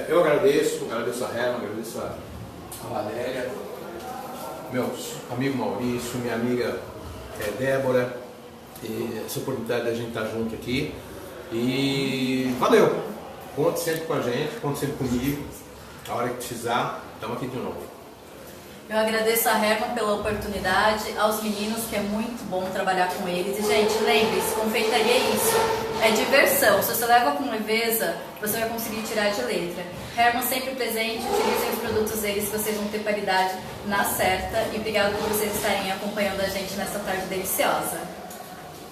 Eu agradeço a Herman, agradeço a Valéria, meus amigos Maurício, minha amiga Débora, e essa oportunidade da gente estar junto aqui. E valeu! Conte sempre com a gente, conte sempre comigo. A hora que precisar, estamos aqui de novo. Eu agradeço a Herman pela oportunidade, aos meninos, que é muito bom trabalhar com eles. E, gente, lembre-se, confeitaria é isso. É diversão. Se você leva com leveza, você vai conseguir tirar de letra. Herman sempre presente, utilizem os produtos deles, que vocês vão ter qualidade na certa. E obrigado por vocês estarem acompanhando a gente nessa tarde deliciosa.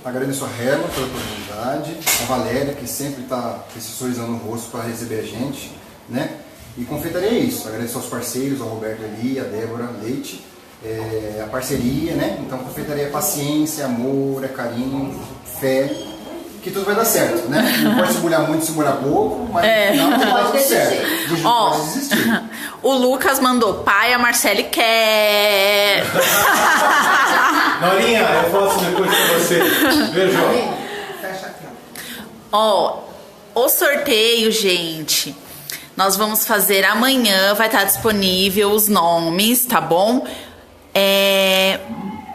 Agradeço a Herman pela oportunidade, a Valéria, que sempre está com esse sorrisão no rosto para receber a gente, né? E confeitaria é isso. Agradeço aos parceiros, ao Roberto ali, a Débora Leite, a parceria, né? Então confeitaria é paciência, amor, é carinho, fé, que tudo vai dar certo, né? Não pode se molhar muito, se molhar pouco, mas não vai dar tudo certo. Não pode desistir. O Lucas mandou, pai, a Marcele quer. Norinha, eu faço depois com você. Beijo. Fecha aqui, Ó, o sorteio, gente, nós vamos fazer amanhã, vai estar disponível os nomes, tá bom?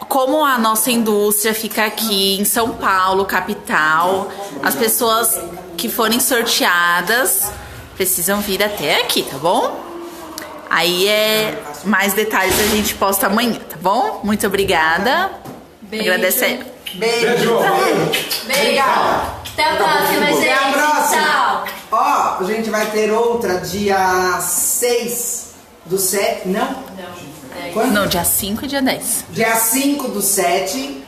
Como a nossa indústria fica aqui em São Paulo, capital, as pessoas que forem sorteadas precisam vir até aqui, tá bom? Aí mais detalhes a gente posta amanhã, tá bom? Muito obrigada. Beijo. Agradeço aí. Beijo. Beijo. Até a próxima, gente. Até a próxima. Tchau. Ó, a gente vai ter outra dia 6 do 7. Não? Quando? Não, dia 5 e dia 10. Dia 5 do 7,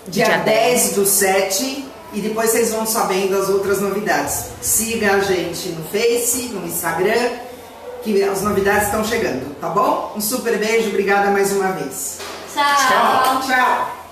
dia 10 do 7 e depois vocês vão sabendo as outras novidades. Siga a gente no Face, no Instagram, que as novidades estão chegando, tá bom? Um super beijo, obrigada mais uma vez. Tchau. Tchau.